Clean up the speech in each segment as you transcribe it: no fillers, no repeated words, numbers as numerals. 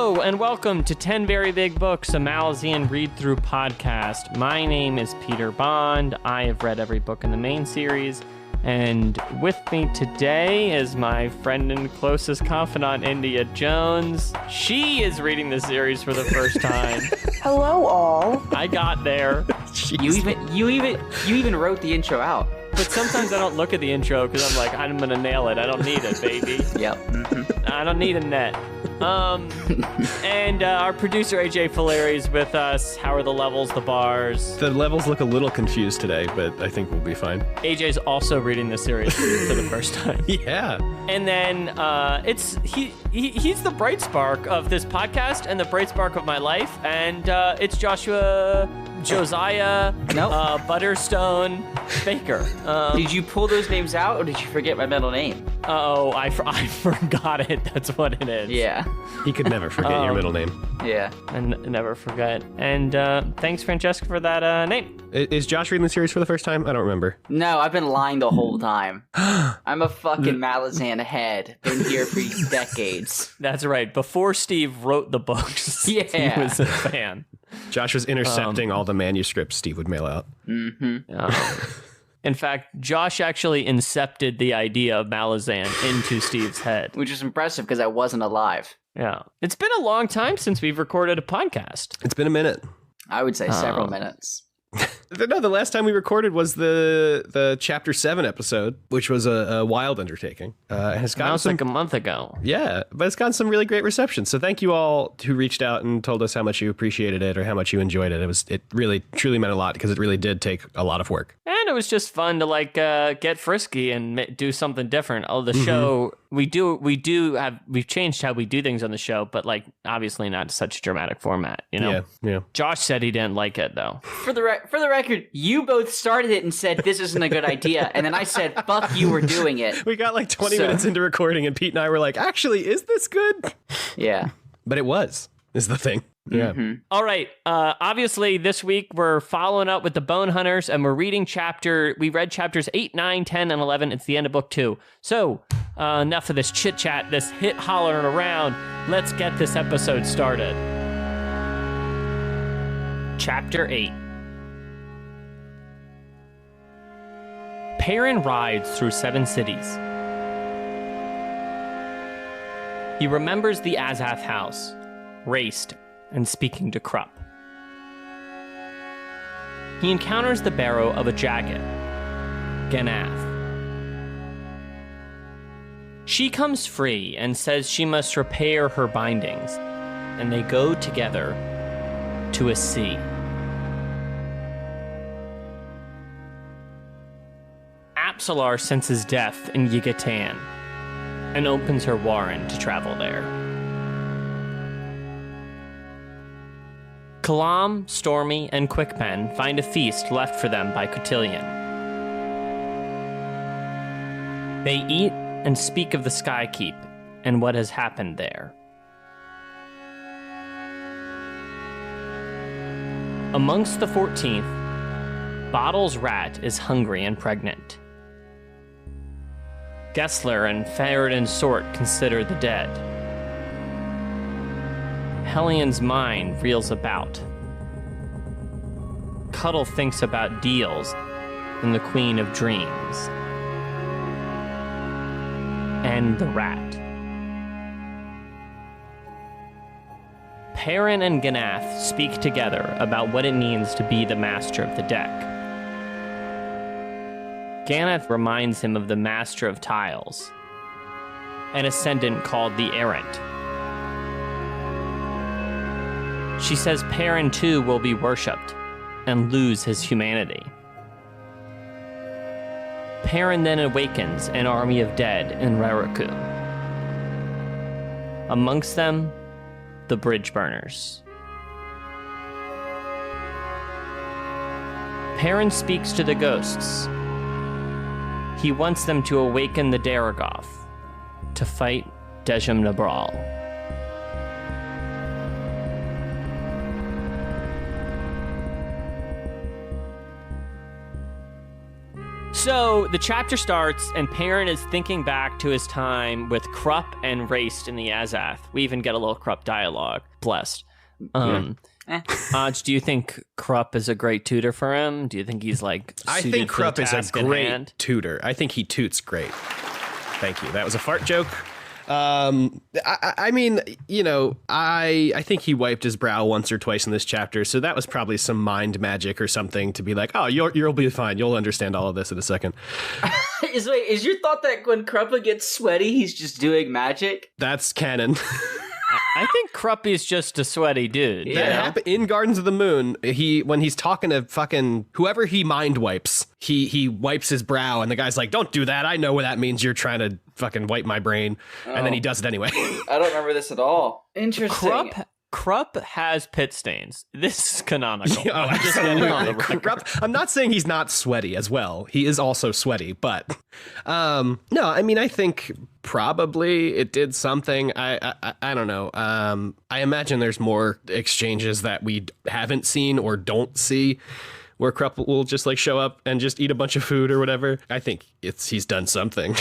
Hello and welcome to 10 Very Big Books, a Malazan read-through podcast. My name is Peter Bond. I have read every book in the main series, and with me today is my friend and closest confidant, India Jones. She is reading the series for the first time. Hello, all. I got there. You even wrote the intro out. But sometimes I don't look at the intro because I'm like, I'm gonna nail it. I don't need it, baby. Yep. Mm-hmm. I don't need a net. And our producer AJ Fileri is with us. How are the levels, the bars? The levels look a little confused today, but I think we'll be fine. AJ's also reading the series for the first time. Yeah. And then he's the bright spark of this podcast and the bright spark of my life. And it's Josiah Butterstone Baker. Did you pull those names out, or did you forget my middle name? Oh, I forgot it. That's what it is. Yeah. He could never forget your middle name. Yeah. And never forget. And thanks, Francesca, for that name. Is Josh reading the series for the first time? I don't remember. No, I've been lying the whole time. I'm a fucking Malazan head. Been here for decades. That's right. Before Steve wrote the books, he was a fan. Josh was intercepting all the manuscripts Steve would mail out. Mm-hmm. In fact, Josh actually incepted the idea of Malazan into Steve's head. Which is impressive because I wasn't alive. Yeah. It's been a long time since we've recorded a podcast. It's been a minute. I would say several minutes. No, the last time we recorded was the Chapter 7 episode, which was a wild undertaking. And it's gotten like a month ago. Yeah, but it's gotten some really great reception. So thank you all who reached out and told us how much you appreciated it or how much you enjoyed it. It really, truly meant a lot because it really did take a lot of work. And it was just fun to get frisky and do something different. Oh, the show, we've changed how we do things on the show, but obviously not such a dramatic format, you know? Yeah. Josh said he didn't like it though. For the record, you both started it and said this isn't a good idea, and then I said, fuck you, we're doing it. We got 20 minutes into recording and Pete and I were like, actually, is this good? Yeah. But it was, is the thing. Yeah. Mm-hmm. All right. Obviously, this week we're following up with the Bonehunters, and we're reading we read chapters 8, 9, 10, and 11. It's the end of book 2. So, enough of this chit-chat, this hollering around. Let's get this episode started. Chapter 8. Perrin rides through 7 cities. He remembers the Azath house, raced and speaking to Krupp. He encounters the barrow of a Jaghut, Ganath. She comes free and says she must repair her bindings, and they go together to a sea. Apsalar senses death in Yucatan and opens her warren to travel there. Kalam, Stormy, and Quickpen find a feast left for them by Cotillion. They eat and speak of the Skykeep and what has happened there. Amongst the 14th, Bottle's rat is hungry and pregnant. Gessler and Ferret Sort consider the dead. Hellion's mind reels about. Cuddle thinks about deals and the Queen of Dreams. And the rat. Perrin and Ganath speak together about what it means to be the master of the deck. Ganath reminds him of the Master of Tiles, an ascendant called the Errant. She says Perrin too will be worshipped and lose his humanity. Perrin then awakens an army of dead in Raraku. Amongst them, the bridge burners. Perrin speaks to the ghosts. He wants them to awaken the Daragoth to fight Dejum Nabral. So the chapter starts, and Perrin is thinking back to his time with Krupp and Raced in the Azath. We even get a little Krupp dialogue. Blessed. Do you think Krupp is a great tutor for him? Do you think he's like I suited think for the Krupp is a task at great hand? tutor. I think he toots great. Thank you. That was a fart joke. I mean, you know, I think he wiped his brow once or twice in this chapter, so that was probably some mind magic or something to be like, oh, you'll be fine. You'll understand all of this in a second. Is your thought that when Kruppa gets sweaty, he's just doing magic? That's canon. I think Krupp is just a sweaty dude. Yeah. That happened in Gardens of the Moon. When he's talking to fucking whoever he mind wipes, he wipes his brow, and the guy's like, "Don't do that. I know what that means. You're trying to fucking wipe my brain," and then he does it anyway. I don't remember this at all. Interesting. Krupp has pit stains. This is canonical. Oh, absolutely. Krupp, I'm not saying he's not sweaty as well. He is also sweaty, but no, I mean, I think probably it did something. I don't know. I imagine there's more exchanges that we haven't seen or don't see, where Krupp will just like show up and just eat a bunch of food or whatever. I think he's done something.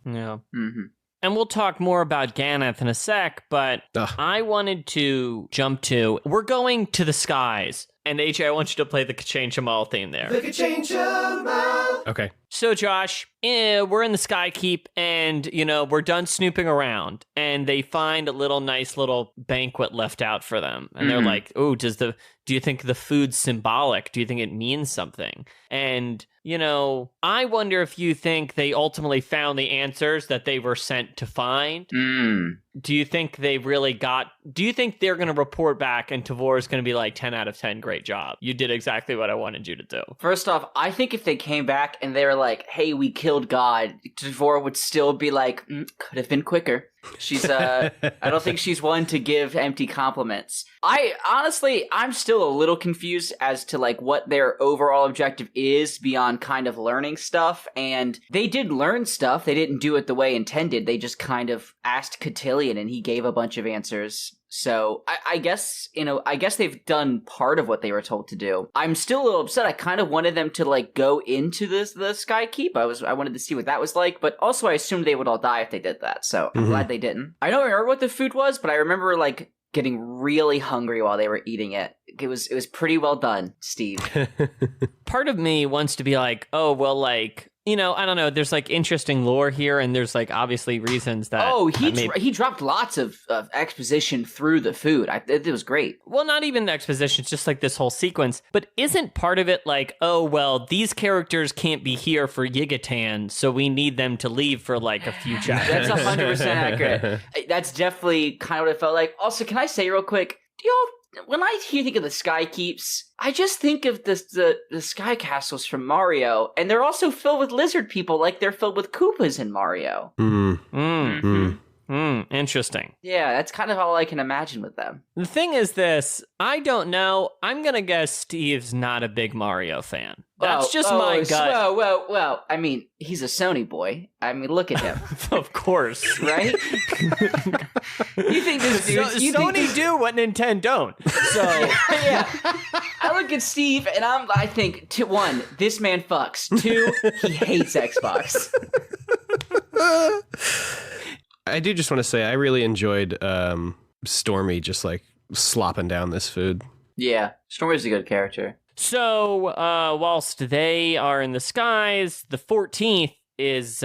Yeah. Mm-hmm. And we'll talk more about Ganath in a sec, but I wanted to jump to, we're going to the skies. And AJ, I want you to play the Kachange Jamal theme there. The Kachange Jamal. Okay. So Josh, we're in the Sky Keep, and, you know, we're done snooping around, and they find a nice little banquet left out for them. And they're like, oh, do you think the food's symbolic? Do you think it means something? And, you know, I wonder if you think they ultimately found the answers that they were sent to find. Do you think they really do you think they're going to report back and Tavor is going to be like 10 out of 10, great job. You did exactly what I wanted you to do. First off, I think if they came back and they were like, hey, we killed God, Tavor would still be like, could have been quicker. She's, I don't think she's one to give empty compliments. I'm still a little confused as to like what their overall objective is beyond kind of learning stuff. And they did learn stuff. They didn't do it the way intended. They just kind of asked Cotillion and he gave a bunch of answers. So I guess they've done part of what they were told to do. I'm still a little upset. I kind of wanted them to like go into the Sky Keep. I wanted to see what that was like, but also I assumed they would all die if they did that. So I'm glad they didn't. I don't remember what the food was, but I remember like getting really hungry while they were eating it. It was pretty well done, Steve. Part of me wants to be like, oh, well, like, you know, I don't know. There's like interesting lore here, and there's like obviously reasons that. Oh, he dropped lots of exposition through the food. It was great. Well, not even the exposition, it's just like this whole sequence. But isn't part of it like, oh, well, these characters can't be here for Yigatan, so we need them to leave for like a few chapters? That's 100% accurate. That's definitely kind of what it felt like. Also, can I say real quick, when I think of the Sky Keeps, I just think of the Sky Castles from Mario, and they're also filled with lizard people like they're filled with Koopas in Mario. Interesting. Yeah, that's kind of all I can imagine with them. The thing is this, I don't know. I'm going to guess Steve's not a big Mario fan. That's just my gut. Well, I mean, he's a Sony boy. I mean, look at him. Of course. Right? You think this dude... Sony do what Nintendo don't. So... yeah. I look at Steve, and I think, one, this man fucks. Two, he hates Xbox. I do just want to say I really enjoyed Stormy just like slopping down this food. Yeah, Stormy's a good character. So, whilst they are in the skies, the 14th is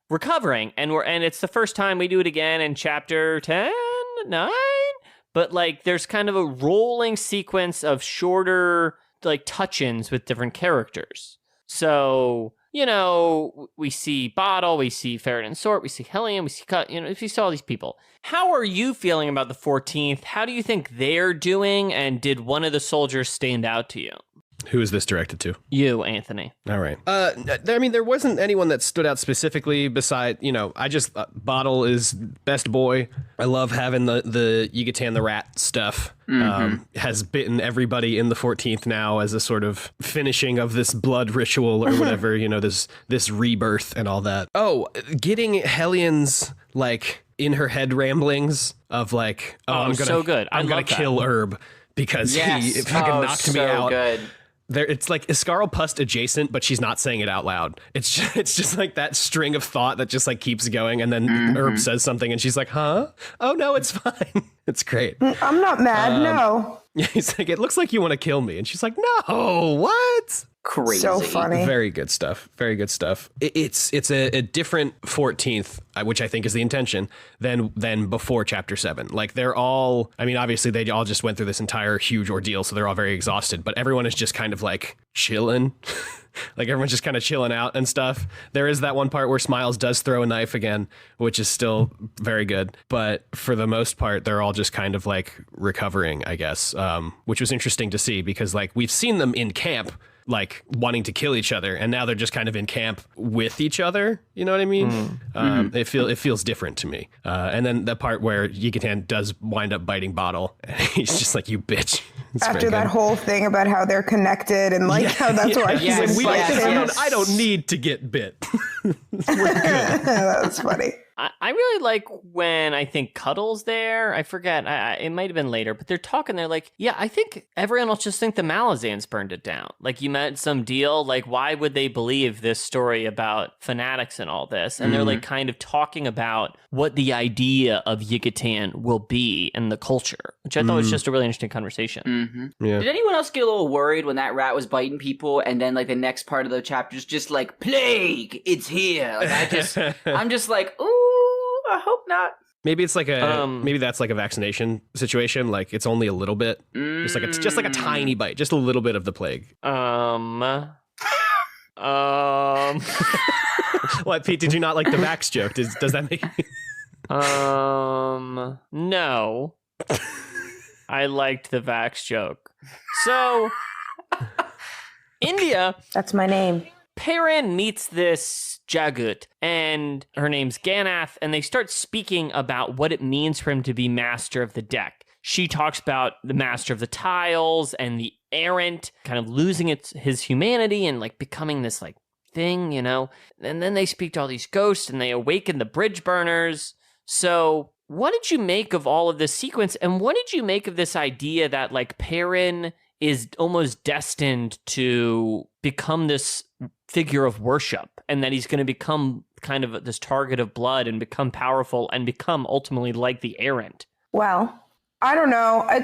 recovering, and it's the first time we do it again in chapter 10, 9. But like, there's kind of a rolling sequence of shorter like touch-ins with different characters. So, you know, we see Bottle, we see Ferret and Sort, we see Hellion, we see Cut, you know, if you saw all these people. How are you feeling about the 14th? How do you think they're doing? And did one of the soldiers stand out to you? Who is this directed to? You, Anthony. All right. I mean, there wasn't anyone that stood out specifically beside, you know, Bottle is best boy. I love having the Yigatan the Rat stuff. Has bitten everybody in the 14th now as a sort of finishing of this blood ritual or whatever, you know, this rebirth and all that. Oh, getting Hellion's, like, in her head ramblings of like, I'm gonna, so good. I'm gonna kill Herb because he fucking knocked me out. Good. it's like Iscarl Pust adjacent, but she's not saying it out loud. It's just like that string of thought that just like keeps going, and then Herb says something, and she's like, "Huh? Oh no, it's fine." It's great. I'm not mad. No. He's like, "It looks like you want to kill me," and she's like, "No, what?" Crazy. So funny. Very good stuff. Very good stuff. It's a different 14th, which I think is the intention, than before Chapter 7. Like, they're all, I mean, obviously they all just went through this entire huge ordeal, so they're all very exhausted, but everyone is just kind of like chilling. Like, everyone's just kind of chilling out and stuff. There is that one part where Smiles does throw a knife again, which is still very good. But for the most part, they're all just kind of like recovering, I guess, which was interesting to see because like we've seen them in camp, like wanting to kill each other, and now they're just kind of in camp with each other. You know what I mean? It feels different to me. And then the part where Yucatan does wind up biting Bottle, and he's just like, "You bitch." It's After that whole thing about how they're connected and like how that's why he would fight him. I don't need to get bit. We're good. That was funny. I really like when I think Cuddle's there. I forget. It might have been later, but they're talking. They're like, yeah, I think everyone else just think the Malazans burned it down. Like, you met some deal. Like, why would they believe this story about fanatics and all this? And they're like kind of talking about what the idea of Yucatan will be and the culture, which I thought was just a really interesting conversation. Yeah. Did anyone else get a little worried when that rat was biting people, and then like the next part of the chapter is just like plague? It's here. Like I'm just like, ooh. I hope not. Maybe it's like maybe that's like a vaccination situation. Like it's only a little bit, just like a tiny bite, just a little bit of the plague. What, Pete? Did you not like the Vax joke? Does that make? No. I liked the Vax joke. So, India. That's my name. Perrin meets this Jaghut, and her name's Ganath, and they start speaking about what it means for him to be master of the deck. She talks about the master of the tiles and the errant, kind of losing his humanity and like becoming this like thing, you know? And then they speak to all these ghosts, and they awaken the bridge burners. So what did you make of all of this sequence, and what did you make of this idea that like Perrin is almost destined to become this figure of worship, and that he's going to become kind of this target of blood and become powerful and become ultimately like the errant? Well, I don't know. I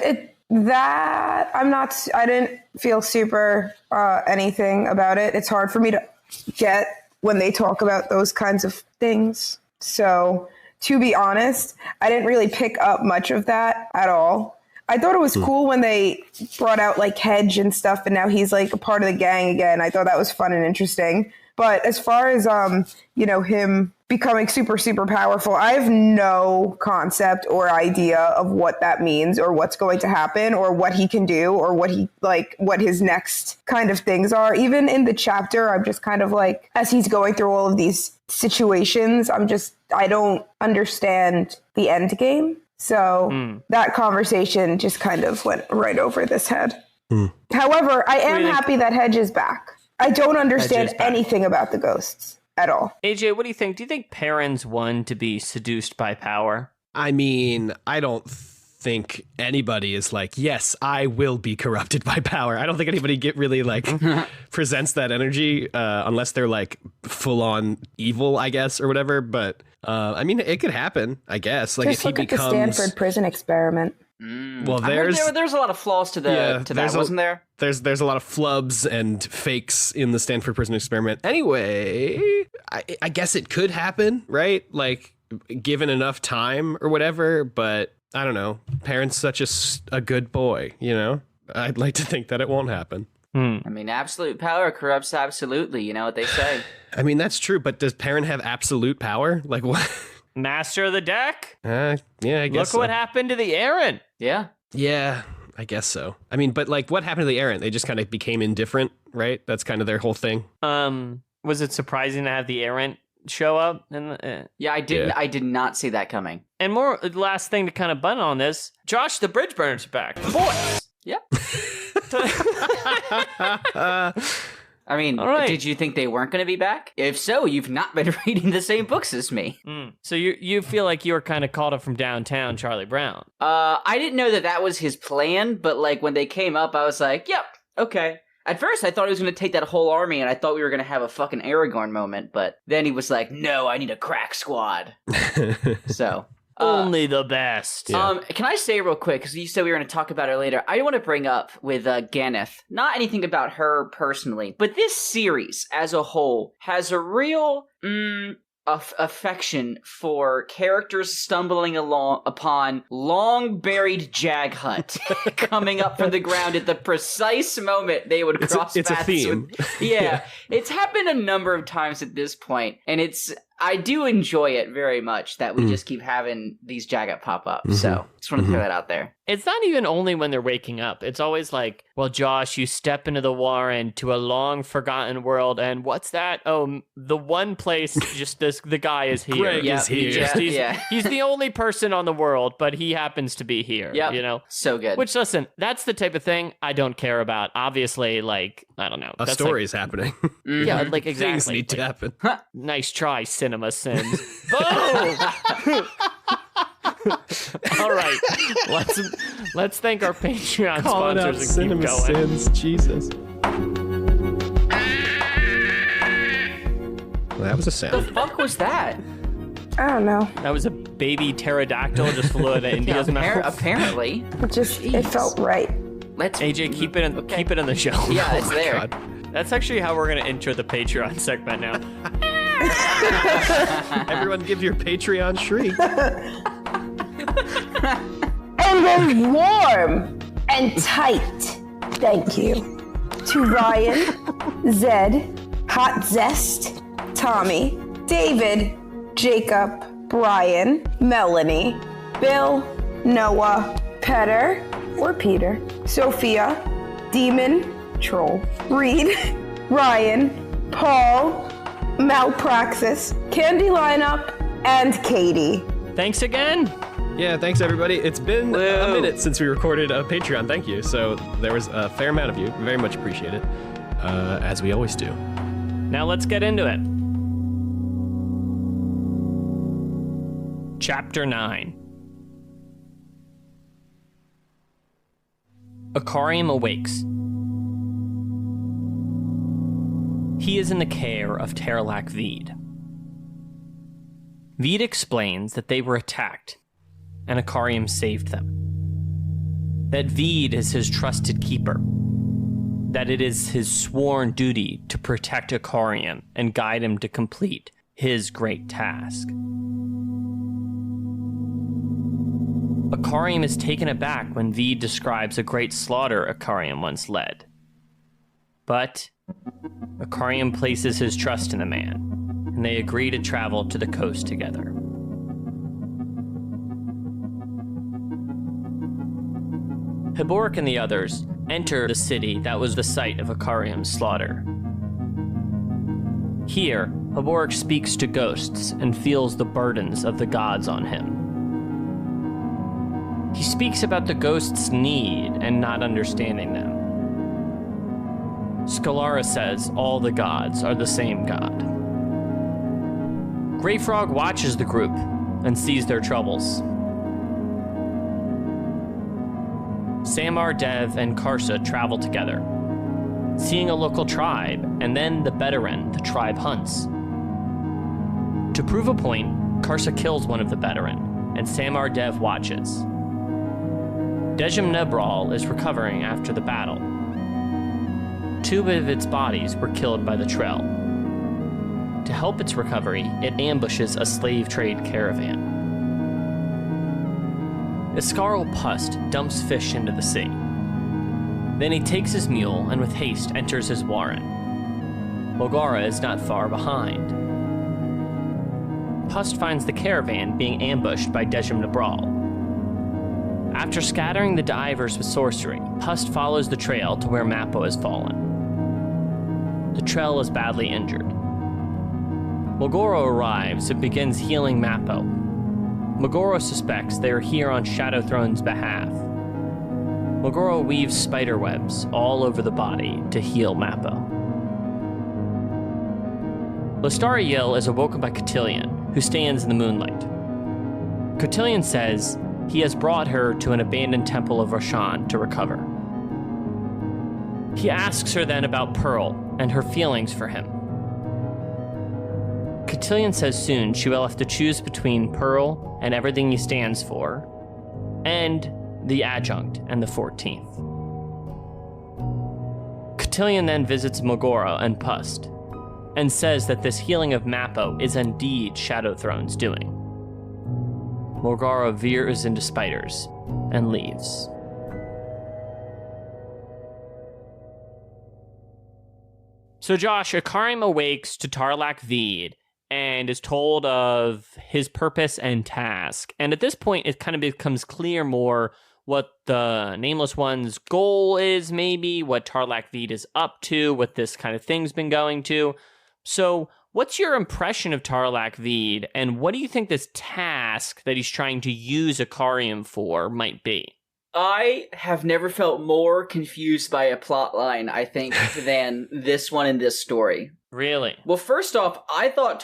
didn't feel super anything about it. It's hard for me to get when they talk about those kinds of things. So to be honest, I didn't really pick up much of that at all. I thought it was cool when they brought out like Hedge and stuff, and now he's like a part of the gang again. I thought that was fun and interesting. But as far as him becoming super, super powerful, I have no concept or idea of what that means or what's going to happen or what he can do or what his next kind of things are. Even in the chapter, I'm just kind of like, as he's going through all of these situations, I don't understand the end game. So that conversation just kind of went right over this head. However, I am happy that Hedge is back. I don't understand anything about the ghosts at all. AJ, what do you think? Do you think Perrin's one to be seduced by power? I mean, I don't think anybody is like, yes, I will be corrupted by power. I don't think anybody really like presents that energy unless they're like full on evil, I guess, or whatever. But I mean, it could happen, I guess. Like, just if he look at becomes the Stanford prison experiment. Well, there's a lot of flaws to that, wasn't there? There's a lot of flubs and fakes in the Stanford prison experiment. Anyway, I guess it could happen, right? Like, given enough time or whatever. But I don't know. Perrin's such a good boy, you know? I'd like to think that it won't happen. I mean, absolute power corrupts absolutely. You know what they say. I mean, that's true. But does Perrin have absolute power? Like, what? Master of the deck? Yeah, I guess Look what happened to the errant. Yeah. Yeah, I guess so. I mean, but like, what happened to the errant? They just kind of became indifferent, right? That's kind of their whole thing. Was it surprising to have the errant show up? Yeah, I didn't. Yeah. I did not see that coming. And more, last thing to kind of button on this, Josh, the bridge burners are back. The boys. Yep. I mean, Did you think they weren't going to be back? If so, you've not been reading the same books as me. So you feel like you were kind of called up from downtown Charlie Brown. I didn't know that was his plan, but like when they came up, I was like, yep, okay. At first, I thought he was going to take that whole army, and I thought we were going to have a fucking Aragorn moment, but then he was like, no, I need a crack squad. So... only the best. Yeah. Can I say real quick, because you said we were going to talk about her later, I want to bring up with Ganeth, not anything about her personally, but this series as a whole has a real affection for characters stumbling along upon long-buried Jaghut coming up from the ground at the precise moment they would cross it's paths a theme. Yeah, it's happened a number of times at this point, and I do enjoy it very much that we just keep having these Jaghut pop up. So just want to throw that out there. It's not even only when they're waking up. It's always like, well, Josh, you step into the Warren to a long forgotten world, and what's that? Oh, the one place just the guy is here. Greg is here. He's the only person on the world, but he happens to be here. Yep. You know? So good. Which, listen, that's the type of thing I don't care about. Obviously, like, I don't know. A That's story like, is happening. yeah, like exactly. Things need to happen. Nice try, Cinema Sins. Boom! All right, let's thank our Patreon Calling out sponsors and keep Cinema going. Sins. Jesus. Well, that was a The sound. fuck was that? I don't know. That was a baby pterodactyl just flew out of India's mouth. Apparently. It felt right. Let's AJ, keep it in the show. Yeah, it's there. God. That's actually how we're gonna intro the Patreon segment now. Everyone give your Patreon shriek. And then warm and tight. Thank you. To Ryan, Zed, Hot Zest, Tommy, David, Jacob, Brian, Melanie, Bill, Noah, Petter, or Peter, Sophia, Demon, Troll, Reed, Ryan, Paul, Malpraxis, Candy Lineup, and Katie. Thanks again. Yeah, thanks everybody. It's been Woo. a minute since we recorded a Patreon. Thank you. So there was a fair amount of you. Very much appreciate it. As we always do. Now let's get into it. Chapter 9. Akarium awakes. He is in the care of Terlak Veed. Veed explains that they were attacked, and Akarium saved them. That Veed is his trusted keeper. That it is his sworn duty to protect Akarium and guide him to complete his great task. Akarium is taken aback when Veed describes a great slaughter Akarium once led. But Akarium places his trust in the man, and they agree to travel to the coast together. Hiborik and the others enter the city that was the site of Akarium's slaughter. Here, Hiborik speaks to ghosts and feels the burdens of the gods on him. He speaks about the ghosts' need and not understanding them. Skalara says all the gods are the same god. Grey Frog watches the group and sees their troubles. Samar, Dev, and Karsa travel together, seeing a local tribe, and then the Bedarin the tribe hunts. To prove a point, Karsa kills one of the Bedarin, and Samar Dev watches. Dejim Nebral is recovering after the battle. 2 of its bodies were killed by the Trell. To help its recovery, it ambushes a slave trade caravan. Iskarl Pust dumps fish into the sea. Then he takes his mule and with haste enters his warren. Mogara is not far behind. Pust finds the caravan being ambushed by Dejim Nebral. After scattering the divers with sorcery, Pust follows the trail to where Mappo has fallen. The Trell is badly injured. Mogoro arrives and begins healing Mappo. Mogoro suspects they are here on Shadow Throne's behalf. Mogoro weaves spider webs all over the body to heal Mappo. Lostariel is awoken by Cotillion, who stands in the moonlight. Cotillion says he has brought her to an abandoned temple of Roshan to recover. He asks her then about Pearl and her feelings for him. Cotillion says soon she will have to choose between Pearl and everything he stands for, and the adjunct and the 14th. Cotillion then visits Mogora and Pust, and says that this healing of Mappo is indeed Shadowthrone's doing. Mogora veers into spiders and leaves. So Josh, Ikarim awakes to Tarlak Veed and is told of his purpose and task. And at this point, it kind of becomes clear more what the Nameless One's goal is, maybe, what Tarlak Veed is up to, what this kind of thing's been going to. So what's your impression of Tarlak Veed, and what do you think this task that he's trying to use Ikarim for might be? I have never felt more confused by a plot line, I think, than this one in this story. Really? Well, first off, I thought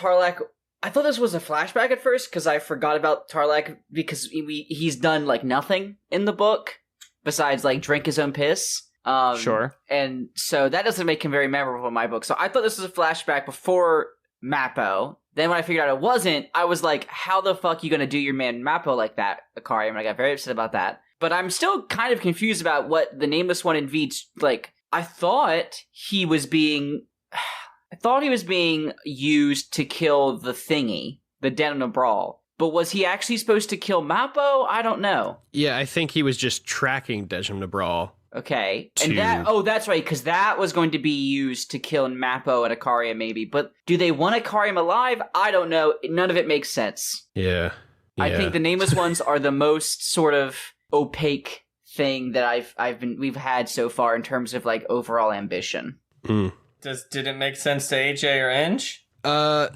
this was a flashback at first, because I forgot about Tarlak, because he's done, like, nothing in the book, besides, like, drink his own piss. Sure. And so that doesn't make him very memorable in my book. So I thought this was a flashback before Mappo. Then when I figured out it wasn't, I was like, how the fuck you gonna do your man Mappo like that, Ikarim? And I got very upset about that. But I'm still kind of confused about what the Nameless One in Veed's, like, I thought he was being used to kill the thingy, the Den of Brawl. But was he actually supposed to kill Mappo? I don't know. Yeah, I think he was just tracking Dejim Nabral. Okay. And that's right, because that was going to be used to kill Mappo and Ikarim, maybe. But do they want Ikarim alive? I don't know. None of it makes sense. Yeah. I think the Nameless Ones are the most sort of opaque thing that we've had so far in terms of, like, overall ambition. Mm. Did it make sense to AJ or Eng?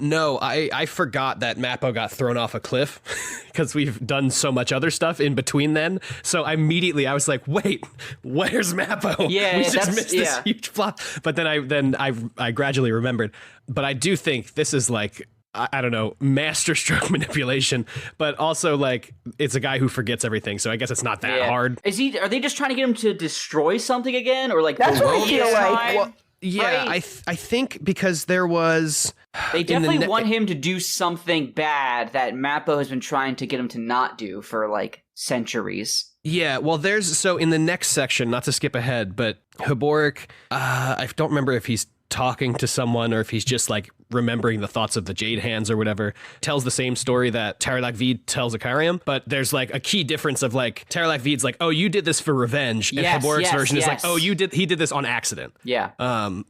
No, I forgot that Mappo got thrown off a cliff because we've done so much other stuff in between then. So immediately I was like, wait, where's Mappo? Yeah, we just missed this huge plot. But then I gradually remembered. But I do think this is like, I don't know, masterstroke manipulation, but also like it's a guy who forgets everything. So I guess it's not that hard. Are they just trying to get him to destroy something again, or like that's what I feel like? Well, yeah, right? I think because there was. They definitely want him to do something bad that Mappo has been trying to get him to not do for like centuries. Yeah, well, so in the next section, not to skip ahead, but Haboric, I don't remember if he's talking to someone or if he's just like remembering the thoughts of the Jade Hands or whatever, tells the same story that Tarlak Veed tells Ikarim, but there's like a key difference of like Tarlak Veed's like, oh, you did this for revenge, and Haboric's version is like, oh, he did this on accident. Yeah.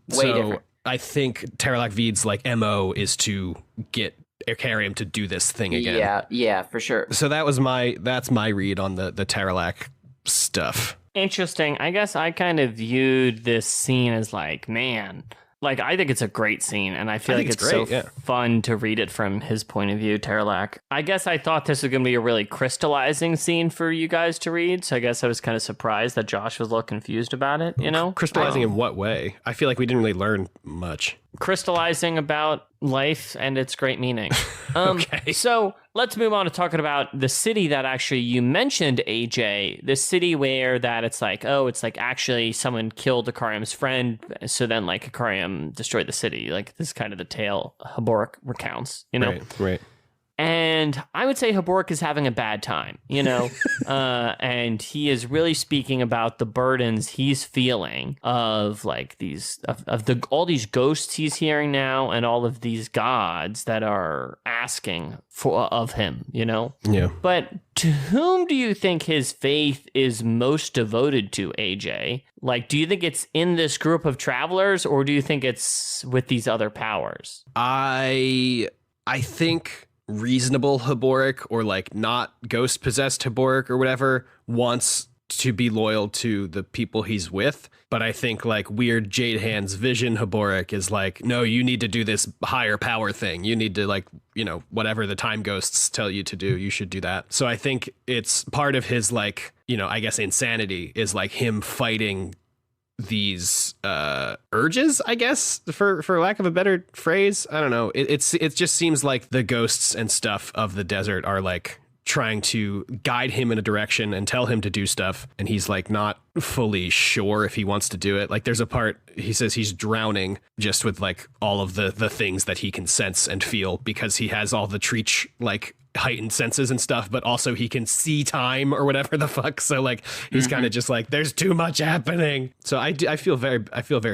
Way different. I think Tarlak Veed's like MO is to get Ikarim to do this thing again. Yeah, for sure. So that's my read on the Tarlak stuff. Interesting. I guess I kind of viewed this scene as like, man, like I think it's a great scene, and I feel like it's great, so fun to read it from his point of view, Tarlak. I guess I thought this was going to be a really crystallizing scene for you guys to read, so I guess I was kind of surprised that Josh was a little confused about it, you know? Crystallizing in what way? I feel like we didn't really learn much. Crystallizing about life and its great meaning. Okay. So let's move on to talking about the city that actually you mentioned, AJ. The city where that it's like actually someone killed Ikarim's friend, so then like Ikarim destroyed the city. Like this is kind of the tale Haboric recounts, you know? Right. And I would say Haboric is having a bad time, you know, and he is really speaking about the burdens he's feeling of like all these ghosts he's hearing now, and all of these gods that are asking of him, you know. Yeah. But to whom do you think his faith is most devoted to, AJ? Like, do you think it's in this group of travelers, or do you think it's with these other powers? I think reasonable Haboric, or like not ghost possessed Haboric or whatever, wants to be loyal to the people he's with. But I think like weird Jade Hands vision Haboric is like, no, you need to do this higher power thing. You need to like, you know, whatever the time ghosts tell you to do, you should do that. So I think it's part of his like, you know, I guess insanity is like him fighting these urges, I guess, for lack of a better phrase. I don't know. It just seems like the ghosts and stuff of the desert are like trying to guide him in a direction and tell him to do stuff. And he's like not fully sure if he wants to do it. Like there's a part he says he's drowning just with like all of the things that he can sense and feel because he has all the Treach like heightened senses and stuff, but also he can see time or whatever the fuck. So like he's kind of just like there's too much happening. So I feel very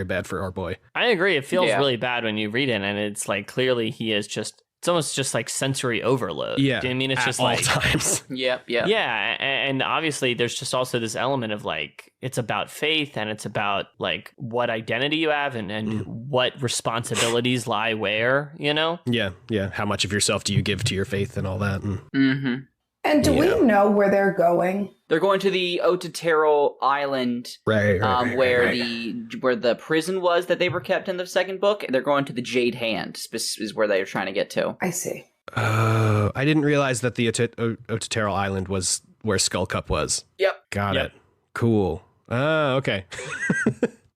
bad for our boy. I agree. It feels really bad when you read it, and it's like clearly he is just. It's almost just like sensory overload. Yeah. Do you know what I mean? It's just all like times. Yeah. Yeah, and obviously there's just also this element of like it's about faith and it's about like what identity you have and what responsibilities lie where, you know? Yeah. How much of yourself do you give to your faith and all that? And do we know where they're going? They're going to the Ototero Island, where the prison was that they were kept in the second book. They're going to the Jade Hand, is where they're trying to get to. I see. I didn't realize that the Ototero Island was where Skull Cup was. Yep. Got it. Cool. Okay.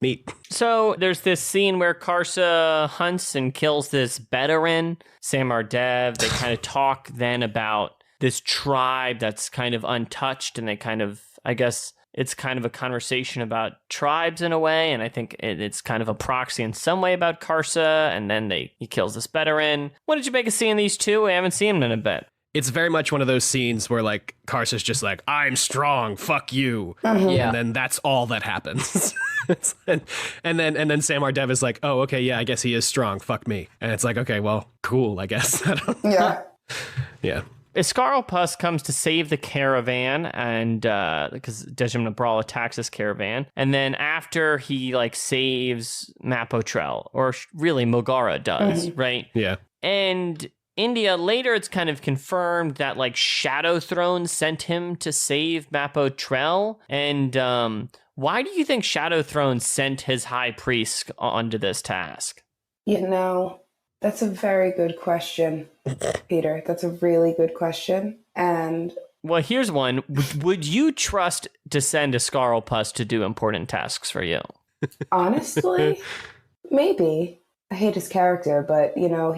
Neat. So there's this scene where Karsa hunts and kills this Bedouin, Samar Dev. They kind of talk then about this tribe that's kind of untouched, and they kind of, I guess it's kind of a conversation about tribes in a way, and I think it's kind of a proxy in some way about Karsa, and then he kills this Bedouin. What did you make of seeing these two? I haven't seen them in a bit. It's very much one of those scenes where like Karsa's just like, I'm strong, fuck you. Yeah. And then that's all that happens. and then Samar Dev is like, oh, okay, yeah, I guess he is strong, fuck me. And it's like, okay, well, cool, I guess. Yeah. Yeah. Iskarlpus comes to save the caravan, and because Dejim Nabral attacks this caravan, and then after he like saves Mapotrel, or really Mogara does, right? Yeah. And India, later it's kind of confirmed that like Shadow Throne sent him to save Mapotrel, and why do you think Shadow Throne sent his high priest onto this task? You know, that's a very good question, Peter. That's a really good question. And well, here's one. Would you trust to send Iskarlpus to do important tasks for you? Honestly, maybe. I hate his character, but you know,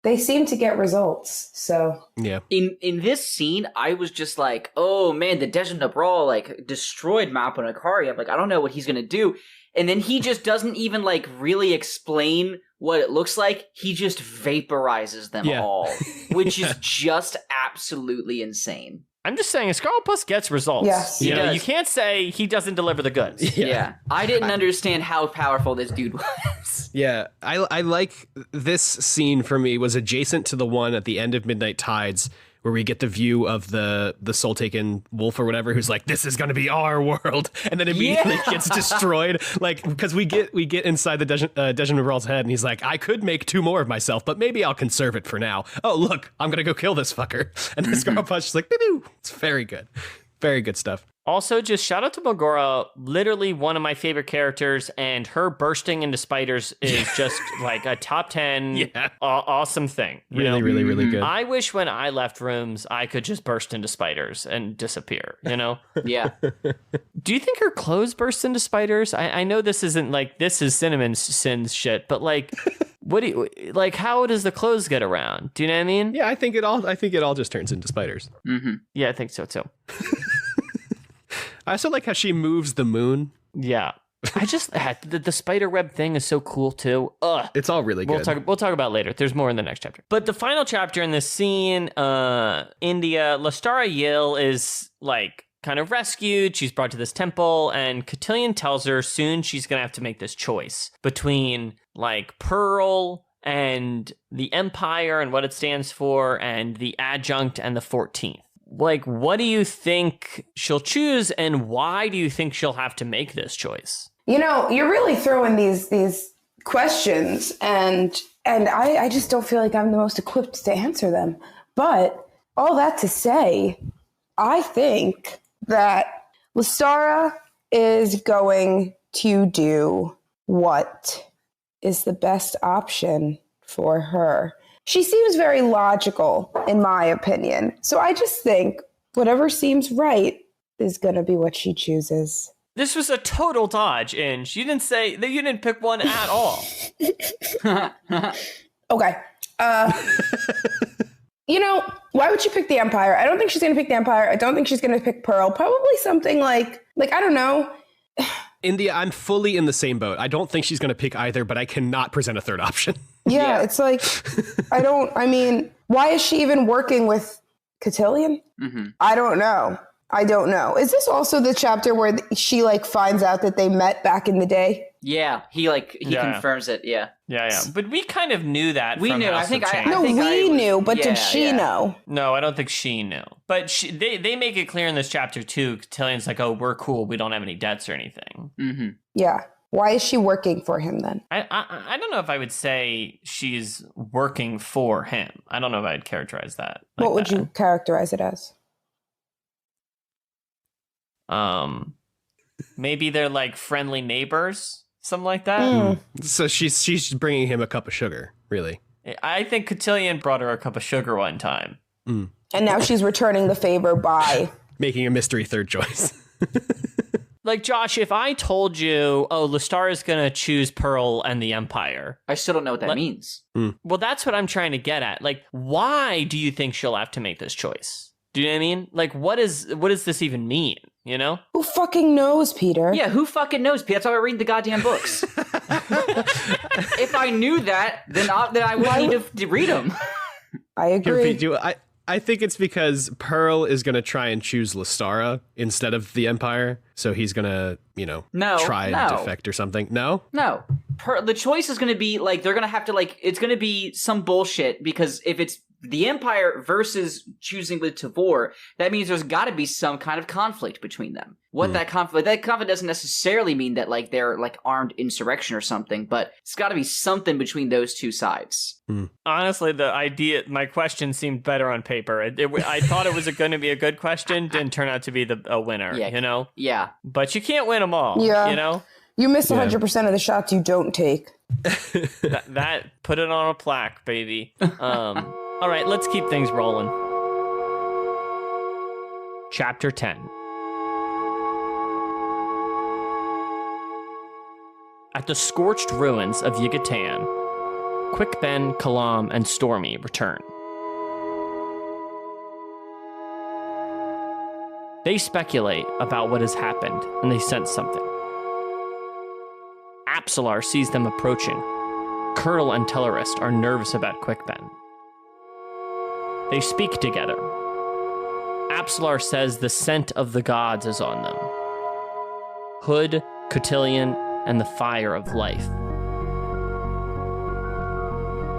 they seem to get results. So yeah. In this scene, I was just like, oh man, the Dejim Nabral like destroyed Mappa Nakari. I'm like, I don't know what he's gonna do. And then he just doesn't even like really explain what it looks like. He just vaporizes them all, which is just absolutely insane. I'm just saying, Iskarlpus gets results. Yes. You know, you can't say he doesn't deliver the goods. Yeah. I didn't understand how powerful this dude was. Yeah. I like this scene for me was adjacent to the one at the end of Midnight Tides where we get the view of the Soul Taken wolf or whatever, who's like, this is going to be our world. And then immediately gets destroyed. Like, because we get inside the Dejim Nabral's head and he's like, I could make 2 more of myself, but maybe I'll conserve it for now. Oh, look, I'm going to go kill this fucker. And then Iskarlpus is like, boo. It's very good. Very good stuff. Also, just shout out to Mogora, literally one of my favorite characters, and her bursting into spiders is just like a top 10 awesome thing. Really good. I wish when I left rooms, I could just burst into spiders and disappear, you know? Yeah. Do you think her clothes burst into spiders? I know this isn't like, this is Cinnamon's Sin's shit, but like, how does the clothes get around? Do you know what I mean? Yeah, I think it all just turns into spiders. Mm-hmm. Yeah, I think so too. I also like how she moves the moon. Yeah. I just, the spider web thing is so cool too. Ugh. It's all really good. We'll talk about it later. There's more in the next chapter. But the final chapter in this scene, India, Lestara Yil is like kind of rescued. She's brought to this temple, and Cotillion tells her soon she's going to have to make this choice between like Pearl and the Empire and what it stands for, and the Adjunct and the 14th. Like, what do you think she'll choose, and why do you think she'll have to make this choice? You know, you're really throwing these questions, and I just don't feel like I'm the most equipped to answer them. But all that to say, I think that Lestara is going to do what is the best option for her. She seems very logical, in my opinion. So I just think whatever seems right is going to be what she chooses. This was a total dodge, Inge. You didn't say that. You didn't pick one at all. Okay. You know, Why would she pick the Empire? I don't think she's going to pick the Empire. I don't think she's going to pick Pearl. Probably something like I don't know. India, I'm fully in the same boat. I don't think she's going to pick either, but I cannot present a third option. Yeah, it's like, why is she even working with Cotillion? Mm-hmm. I don't know. Is this also the chapter where she finds out that they met back in the day? Yeah, he confirms it. Yeah. But we kind of knew that. We from knew. House of Change. We knew, but did she know? No, I don't think she knew. But they make it clear in this chapter too. Cotillion's like, "Oh, we're cool. We don't have any debts or anything." Mm-hmm. Yeah. Why is she working for him then? I don't know if I would say she's working for him. I don't know if I'd characterize that. What would you characterize it as? Maybe they're friendly neighbors, something like that. So she's bringing him a cup of sugar, really. I think Cotillion brought her a cup of sugar one time. And now she's returning the favor by making a mystery third choice. Josh, if I told you, Lestar is going to choose Pearl and the Empire. I still don't know what that means. Well, that's what I'm trying to get at. Why do you think she'll have to make this choice? Do you know what I mean? What does this even mean? You know? Who fucking knows, Peter? Yeah, who fucking knows, Peter? That's why I read the goddamn books. If I knew that, then I wouldn't need to read them. I agree. I think it's because Pearl is going to try and choose Lestara instead of the Empire. So he's going to, try and defect or something. No? No. The choice is going to be, they're going to have to, it's going to be some bullshit, because if it's the Empire versus choosing with Tavor, that means there's got to be some kind of conflict between them. That conflict doesn't necessarily mean that they're armed insurrection or something, but it's got to be something between those two sides. Honestly, my question seemed better on paper. I thought it was going to be a good question, didn't turn out to be a winner. Yeah. Yeah. But you can't win them all. Yeah. You know. You miss 100% of the shots you don't take. that put it on a plaque, baby. All right, let's keep things rolling. Chapter 10. At the scorched ruins of Yucatan, Quickben, Kalam, and Stormy return. They speculate about what has happened, and they sense something. Apsalar sees them approaching. Colonel and Tellerist are nervous about Quickben. They speak together. Apsalar says the scent of the gods is on them. Hood, Cotillion, and the fire of life.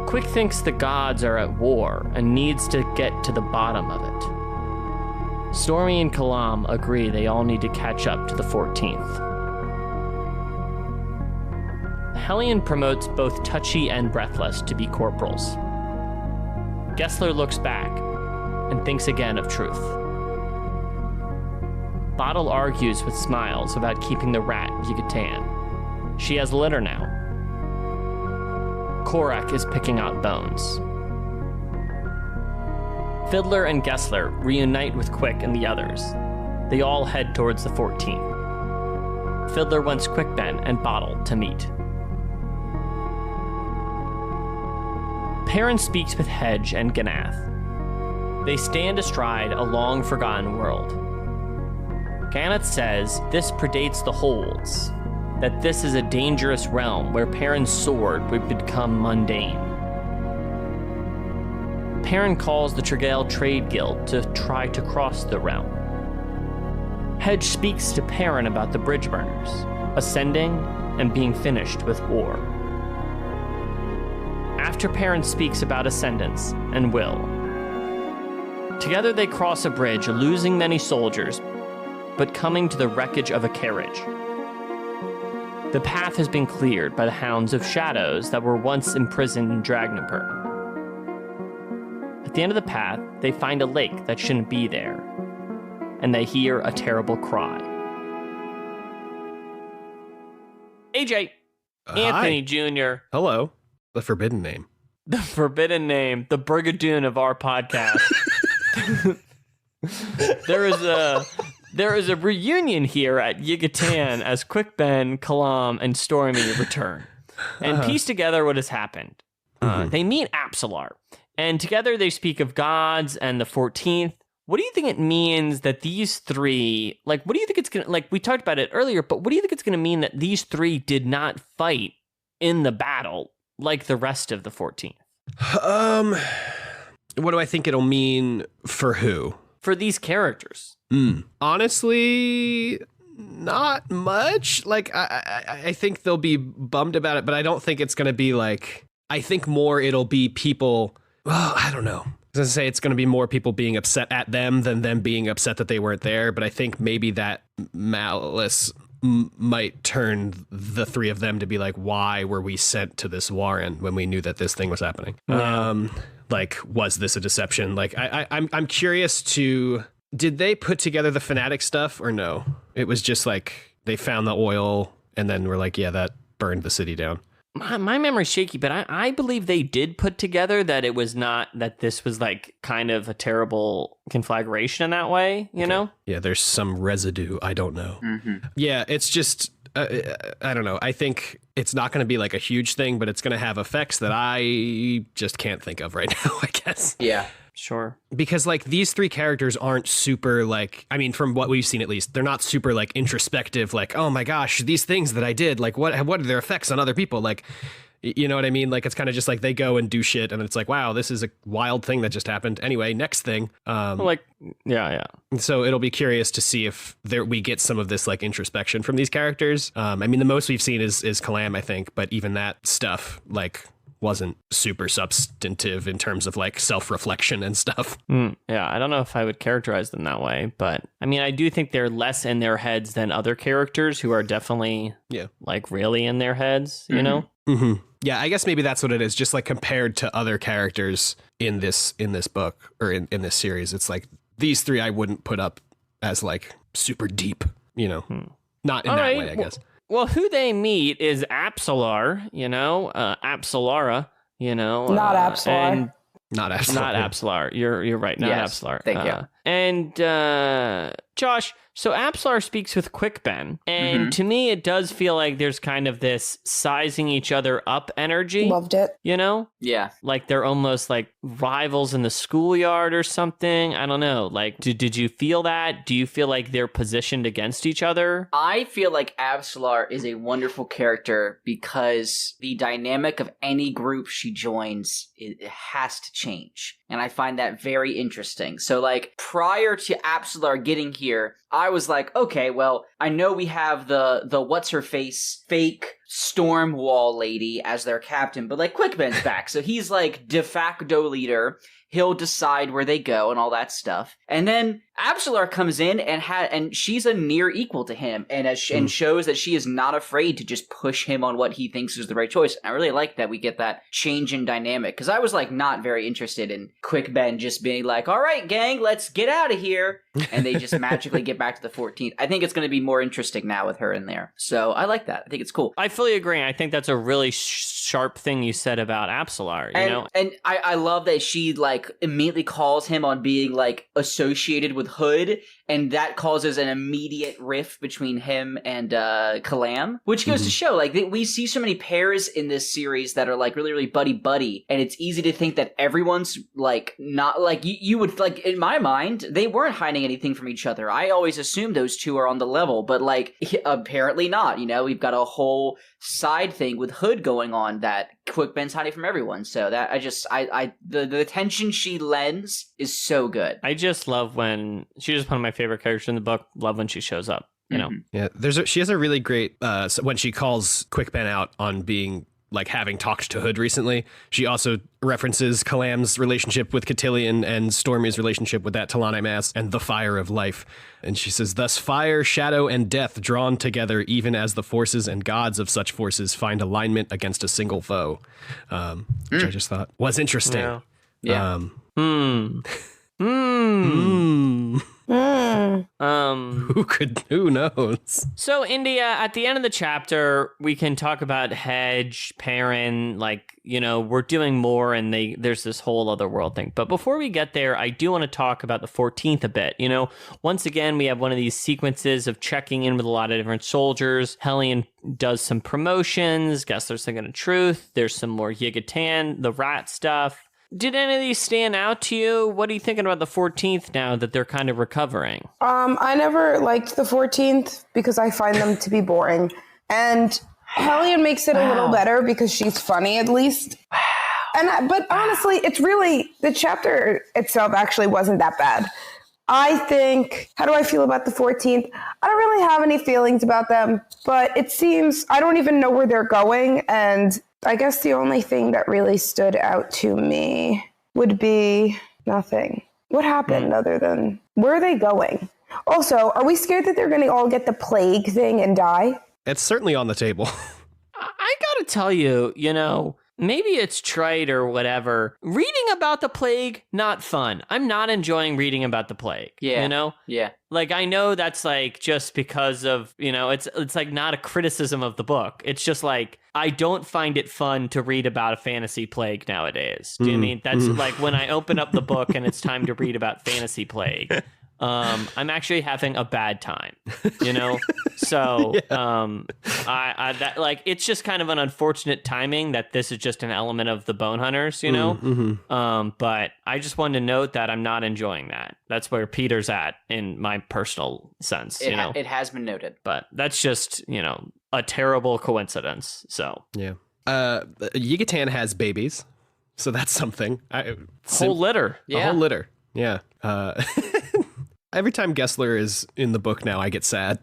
Quick thinks the gods are at war and needs to get to the bottom of it. Stormy and Kalam agree they all need to catch up to the 14th. Hellion promotes both Touchy and Breathless to be corporals. Gessler looks back and thinks again of Truth. Bottle argues with Smiles about keeping the rat Yucatan. She has a litter now. Korak is picking out bones. Fiddler and Gessler reunite with Quick and the others. They all head towards the 14th. Fiddler wants Quickben and Bottle to meet. Perrin speaks with Hedge and Ganath. They stand astride a long-forgotten world. Ganath says this predates the Holds, that this is a dangerous realm where Perrin's sword would become mundane. Perrin calls the Tregale Trade Guild to try to cross the realm. Hedge speaks to Perrin about the bridge burners, ascending and being finished with ore. After Perrin speaks about ascendance and will. Together they cross a bridge, losing many soldiers, but coming to the wreckage of a carriage. The path has been cleared by the Hounds of Shadows that were once imprisoned in Dragnapur. At the end of the path, they find a lake that shouldn't be there, and they hear a terrible cry. AJ, Anthony Jr. Hello. The forbidden name. The forbidden name, the Brigadoon of our podcast. There is a reunion here at Yucatan as Quickben, Kalam, and Stormy return and piece together what has happened. They meet Apsalar, And together they speak of gods and the 14th. What do you think it means that these three, like, what do you think it's going to, like, we talked about it earlier, but what do you think it's going to mean that these three did not fight in the battle like the rest of the 14th? What do I think it'll mean for who? For these characters. Honestly, not much. Like, I think they'll be bummed about it, but I don't think it's going to be like, I think more it'll be people, well, I don't know. I was going to say it's going to be more people being upset at them than them being upset that they weren't there, but I think maybe that malice might turn the three of them to be like, why were we sent to this warren when we knew that this thing was happening? Yeah. Like, was this a deception? Like, I'm curious to, did they put together the fanatic stuff or no? It was just like they found the oil and then were like, yeah, that burned the city down. My memory's shaky, but I believe they did put together that it was not, that this was like kind of a terrible conflagration in that way, you know? Yeah, there's some residue. I don't know. Yeah, it's just, I don't know. I think it's not going to be like a huge thing, but it's going to have effects that I just can't think of right now, I guess. Yeah. Sure. Because like these three characters aren't super like, I mean, from what we've seen at least, they're not super like introspective, like, oh my gosh, these things that I did, like what are their effects on other people? Like, you know what I mean? Like, it's kind of just like they go and do shit and it's like, wow, this is a wild thing that just happened. Anyway, next thing. Yeah. So it'll be curious to see if we get some of this like introspection from these characters. I mean, the most we've seen is Kalam, I think, but even that stuff, like, wasn't super substantive in terms of like self-reflection and stuff. Yeah, I don't know if I would characterize them that way, but I mean, I do think they're less in their heads than other characters who are definitely like really in their heads, you know? Yeah, I guess maybe that's what it is. Just like compared to other characters in this book or in this series, it's like these three I wouldn't put up as like super deep, you know, not in that way, I guess. Well, who they meet is Apsalar, you know, Apsalara, you know. Not Apsalar. Not Apsalar. Not Apsalar. You're right. Not Apsalar. Thank you. And Josh, so Apsalar speaks with Quickben, and to me, it does feel like there's kind of this sizing each other up energy. Loved it. You know? Yeah. Like they're almost like rivals in the schoolyard or something. I don't know. Like, did you feel that? Do you feel like they're positioned against each other? I feel like Apsalar is a wonderful character because the dynamic of any group she joins, it has to change. And I find that very interesting. So, like, prior to Apsalar getting here, I was like, okay, well, I know we have the what's-her-face fake storm wall lady as their captain, but, like, Quickben's back. So he's, like, de facto leader. He'll decide where they go and all that stuff. And then Apsalar comes in and she's a near equal to him and shows that she is not afraid to just push him on what he thinks is the right choice. And I really like that we get that change in dynamic because I was like not very interested in Quickben just being like, all right, gang, let's get out of here. And they just magically get back to the 14th. I think it's going to be more interesting now with her in there. So I like that. I think it's cool. I fully agree. I think that's a really sharp thing you said about Apsalar, you know? And I love that she like immediately calls him on being like associated with Hood, and that causes an immediate rift between him and Kalam, which goes to show like we see so many pairs in this series that are like really, really buddy, and it's easy to think that everyone's like not like you would like in my mind they weren't hiding anything from each other. I always assumed those two are on the level, but like apparently not. You know, we've got a whole side thing with Hood going on that Quickben's hiding from everyone. So that the tension she lends is so good. I just love when she's just one of my favorite characters in the book. Love when she shows up, you know? Yeah, she has a really great, when she calls Quickben out on being like having talked to Hood recently, she also references Kalam's relationship with Cotillion and Stormy's relationship with that Talani Mass and the fire of life. And she says, thus fire, shadow, and death drawn together, even as the forces and gods of such forces find alignment against a single foe. Which I just thought was interesting. Yeah. Who knows? So India, at the end of the chapter, we can talk about Hedge, Perrin, like, you know, we're doing more and there's this whole other world thing. But before we get there, I do want to talk about the 14th a bit. You know, once again, we have one of these sequences of checking in with a lot of different soldiers. Hellion does some promotions. Guess there's Second of Truth. There's some more Yigatan, the rat stuff. Did any of these stand out to you? What are you thinking about the 14th now that they're kind of recovering? I never liked the 14th because I find them to be boring. And Hellion makes it a little better because she's funny at least. But honestly, it's really, the chapter itself actually wasn't that bad. I think, how do I feel about the 14th? I don't really have any feelings about them, but it seems, I don't even know where they're going. And I guess the only thing that really stood out to me would be nothing. What happened other than, where are they going? Also, are we scared that they're going to all get the plague thing and die? It's certainly on the table. I gotta tell you, maybe it's trite or whatever. Reading about the plague, not fun. I'm not enjoying reading about the plague. Yeah. Yeah. Like, I know that's like just because of, it's like not a criticism of the book. It's just like, I don't find it fun to read about a fantasy plague nowadays. Do you mean? That's like when I open up the book and it's time to read about fantasy plague. I'm actually having a bad time, So, I that like it's just kind of an unfortunate timing that this is just an element of the Bonehunters, But I just wanted to note that I'm not enjoying that. That's where Peter's at in my personal sense. It has been noted, but that's just a terrible coincidence. So yeah, Yucatan has babies, so that's something. Whole litter, a whole litter, yeah. Every time Gessler is in the book now, I get sad.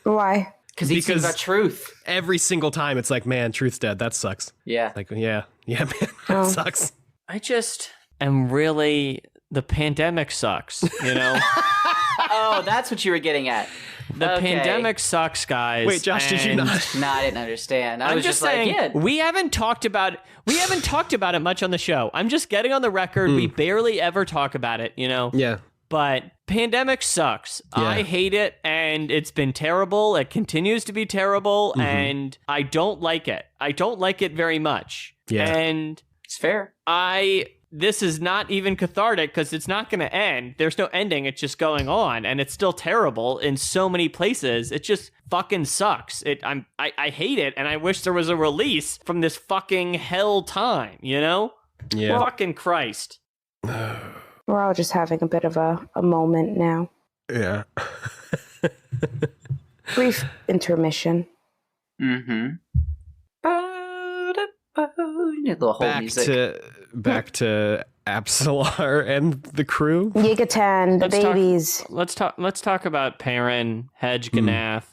Why? Because he sings about truth. Every single time, it's like, man, truth's dead. That sucks. Yeah. Like, man, that sucks. I just am really, the pandemic sucks, Oh, that's what you were getting at. The pandemic sucks, guys. Wait, Josh, did you not? No, I didn't understand. I I'm was just saying, like, we haven't talked about it much on the show. I'm just getting on the record. We barely ever talk about it, Yeah. But pandemic sucks. Yeah. I hate it, and it's been terrible. It continues to be terrible, and I don't like it. I don't like it very much. Yeah. And it's fair. This is not even cathartic because it's not going to end. There's no ending. It's just going on, and it's still terrible in so many places. It just fucking sucks. I hate it, and I wish there was a release from this fucking hell time, Yeah. Fucking Christ. We're all just having a bit of a moment now. Yeah. Brief intermission. Mm-hmm. The whole music. Back to Absalar and the crew. Yucatan, the babies. Let's talk about Perrin, Hedge, Ganath.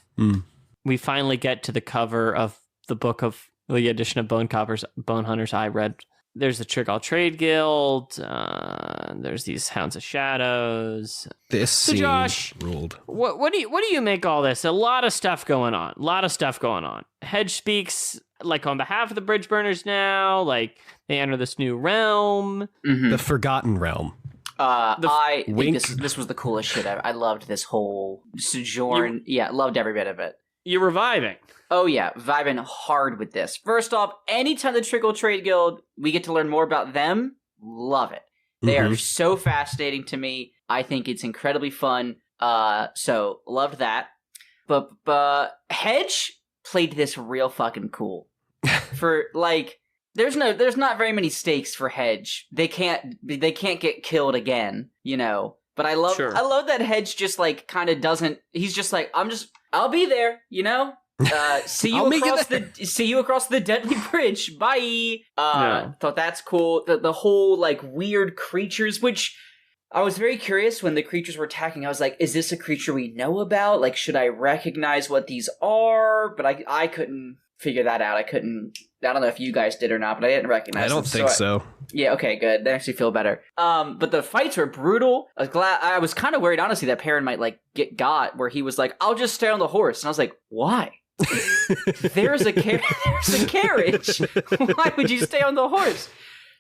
We finally get to the cover of the book of the edition of Bonehunters I read. There's the Trigal Trade Guild. There's these Hounds of Shadows. This scene Josh, ruled. What do you make all this? A lot of stuff going on. Hedge speaks like on behalf of the Bridge Burners now. Like they enter this new realm, the Forgotten Realm. I think this was the coolest shit ever. I loved this whole sojourn. Loved every bit of it. You're reviving. Oh yeah, vibing hard with this. First off, anytime the Trickle Trade Guild, we get to learn more about them, love it. They are so fascinating to me. I think it's incredibly fun. So loved that. But Hedge played this real fucking cool. For like, there's not very many stakes for Hedge. They can't get killed again, But I love that Hedge just like kind of doesn't. He's just like, I'll be there, See you across the deadly bridge. Bye. Thought that's cool. The whole like weird creatures, which I was very curious when the creatures were attacking. I was like, is this a creature we know about? Like, should I recognize what these are? But I couldn't figure that out. I don't know if you guys did or not, but I didn't recognize them. I don't think so. Yeah, okay, good. That actually feel better. But the fights were brutal. I was kind of worried, honestly, that Perrin might like get got where he was like, I'll just stay on the horse. And I was like, why? There's a carriage. Why would you stay on the horse?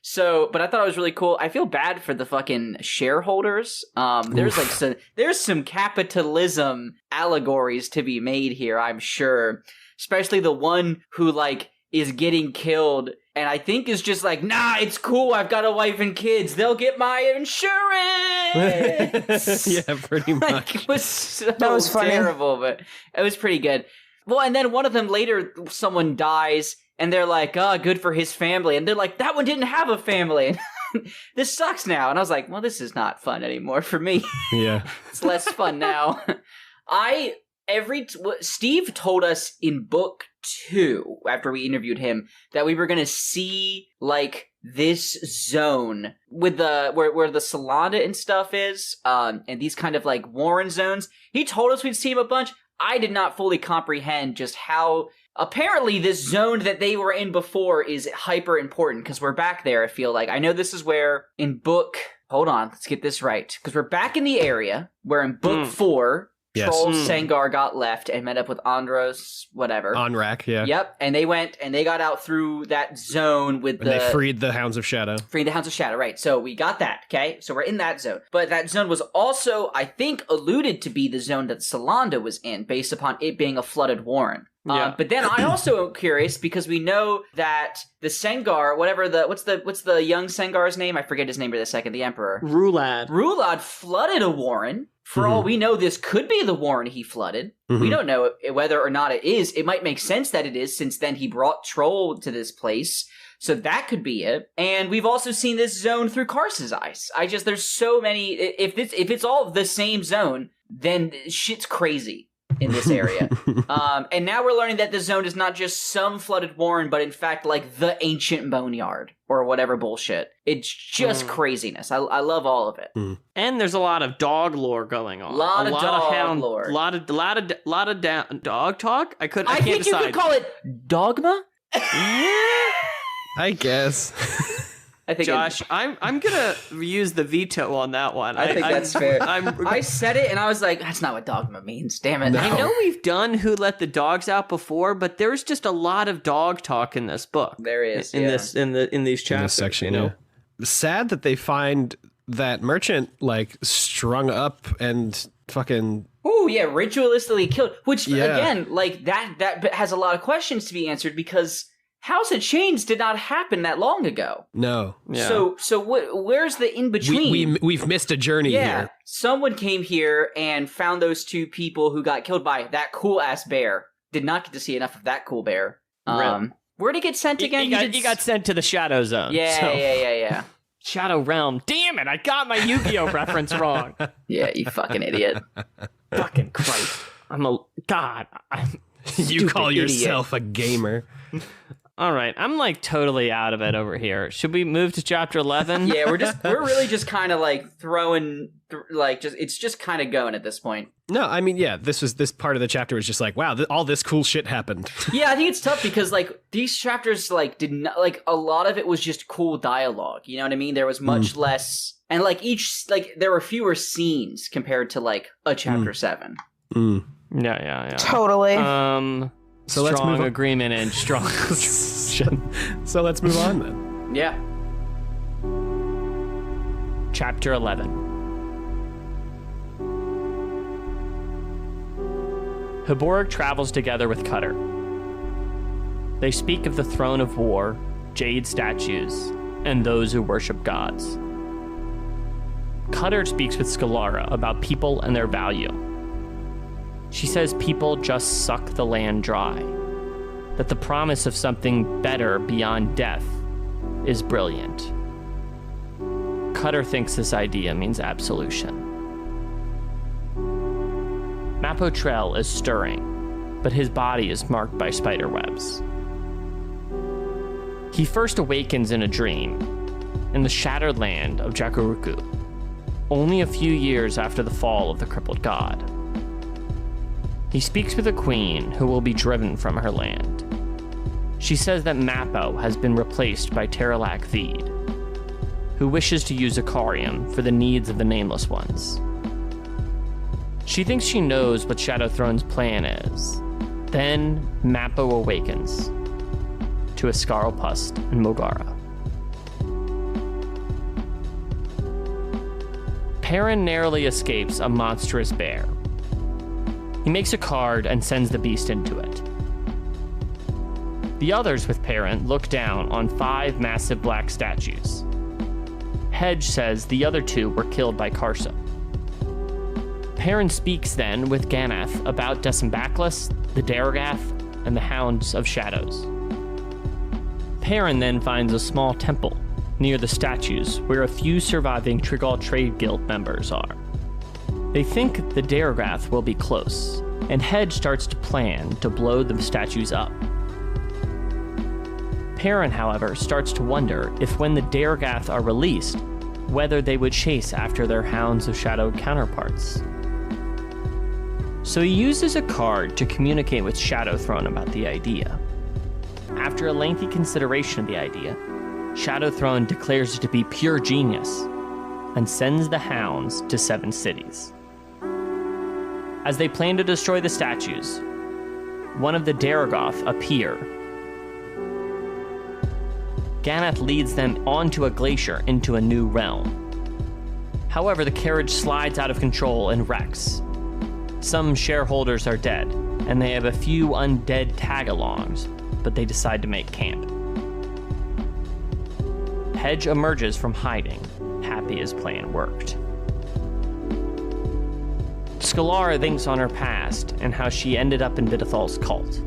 So, but I thought it was really cool. I feel bad for the fucking shareholders. There's some capitalism allegories to be made here, I'm sure. Especially the one who like is getting killed and I think is just like, nah, it's cool. I've got a wife and kids. They'll get my insurance. Yeah, pretty much. Like, it was terrible, but it was pretty good. Well, and then one of them later, someone dies, and they're like, oh, good for his family. And they're like, that one didn't have a family. this sucks now. And I was like, well, this is not fun anymore for me. Yeah. It's less fun now. Steve told us in book 2, after we interviewed him, that we were going to see, like, this zone with where the Solanda and stuff is, and these kind of, like, Warren zones. He told us we'd see him a bunch. I did not fully comprehend just how... Apparently, this zone that they were in before is hyper important, because we're back there, I feel like. I know this is where, in book... Hold on, let's get this right. Because we're back in the area where in book 4... Yes. Troll Sengar got left and met up with Andros, whatever. Onrak, yeah. Yep, and they went and they got out through that zone with and they freed the Hounds of Shadow. Freed the Hounds of Shadow, right. So we got that, okay? So we're in that zone. But that zone was also, I think, alluded to be the zone that Solanda was in, based upon it being a flooded warren. Yeah. But then I also am curious because we know that the Sengar, what's the young Sengar's name? I forget his name for the second. The Emperor. Rulad flooded a warren. For all we know, this could be the warren he flooded. We don't know whether or not it is. It might make sense that it is, since then he brought Troll to this place. So that could be it. And we've also seen this zone through Karsa's eyes. There's so many. If it's all the same zone, then shit's crazy in this area. And now we're learning that this zone is not just some flooded warren, but in fact like the ancient boneyard or whatever bullshit. It's just craziness. I love all of it. And there's a lot of dog lore going on. A lot of dog lore. A lot of dog talk. I can't think decide. you could call it dogma. I guess. I think Josh, I'm gonna use the veto on that one. I think that's fair. I said it and I was like, that's not what dogma means. Damn it. No. I know we've done Who Let the Dogs Out before, but there's just a lot of dog talk in this book. There is in these chapters. In this section, yeah. Sad that they find that merchant like strung up and fucking. Oh yeah, ritualistically killed. Which again, like that has a lot of questions to be answered because House of Chains did not happen that long ago. No. Yeah. So where's the in between? We've missed a journey here. Someone came here and found those 2 people who got killed by that cool ass bear. Did not get to see enough of that cool bear. Where'd he get sent again? He got sent to the Shadow Zone. Yeah. Shadow Realm. Damn it! I got my Yu-Gi-Oh reference wrong. Yeah, you fucking idiot. Fucking Christ! You call yourself a gamer. All right, I'm like totally out of it over here. Should we move to chapter 11? Yeah, we're really just kind of like throwing, it's just kind of going at this point. No, I mean, yeah, this part of the chapter was just like, wow, all this cool shit happened. Yeah, I think it's tough because like these chapters like did not like a lot of it was just cool dialogue. You know what I mean? There was much less, and like there were fewer scenes compared to like a chapter 7. Yeah. Totally. So let's move on. Agreement and strong. So let's move on then. Yeah. Chapter 11. Haborg travels together with Cutter. They speak of the throne of war, jade statues, and those who worship gods. Cutter speaks with Scalara about people and their value. She says people just suck the land dry, that the promise of something better beyond death is brilliant. Cutter thinks this idea means absolution. Mapotrel is stirring, but his body is marked by spider webs. He first awakens in a dream, in the shattered land of Jaghut, only a few years after the fall of the crippled god. He speaks with a queen who will be driven from her land. She says that Mappo has been replaced by Terralak Theed, who wishes to use Akarium for the needs of the Nameless Ones. She thinks she knows what Shadow Throne's plan is. Then Mappo awakens to Ascaropust and Mogara. Perrin narrowly escapes a monstrous bear. He makes a card and sends the beast into it. The others with Perrin look down on 5 massive black statues. Hedge says the other 2 were killed by Karsa. Perrin speaks then with Ganath about Decembaclus, the Daragath, and the Hounds of Shadows. Perrin then finds a small temple near the statues where a few surviving Trigal Trade Guild members are. They think the Daregath will be close, and Hedge starts to plan to blow the statues up. Perrin, however, starts to wonder if when the Daregath are released, whether they would chase after their Hounds of Shadow counterparts. So he uses a card to communicate with Shadowthrone about the idea. After a lengthy consideration of the idea, Shadowthrone declares it to be pure genius and sends the Hounds to 7 cities. As they plan to destroy the statues, one of the Daregoth appear. Ganath leads them onto a glacier into a new realm. However, the carriage slides out of control and wrecks. Some shareholders are dead, and they have a few undead tag-alongs, but they decide to make camp. Hedge emerges from hiding, happy his plan worked. Skalara thinks on her past and how she ended up in Vidithal's cult.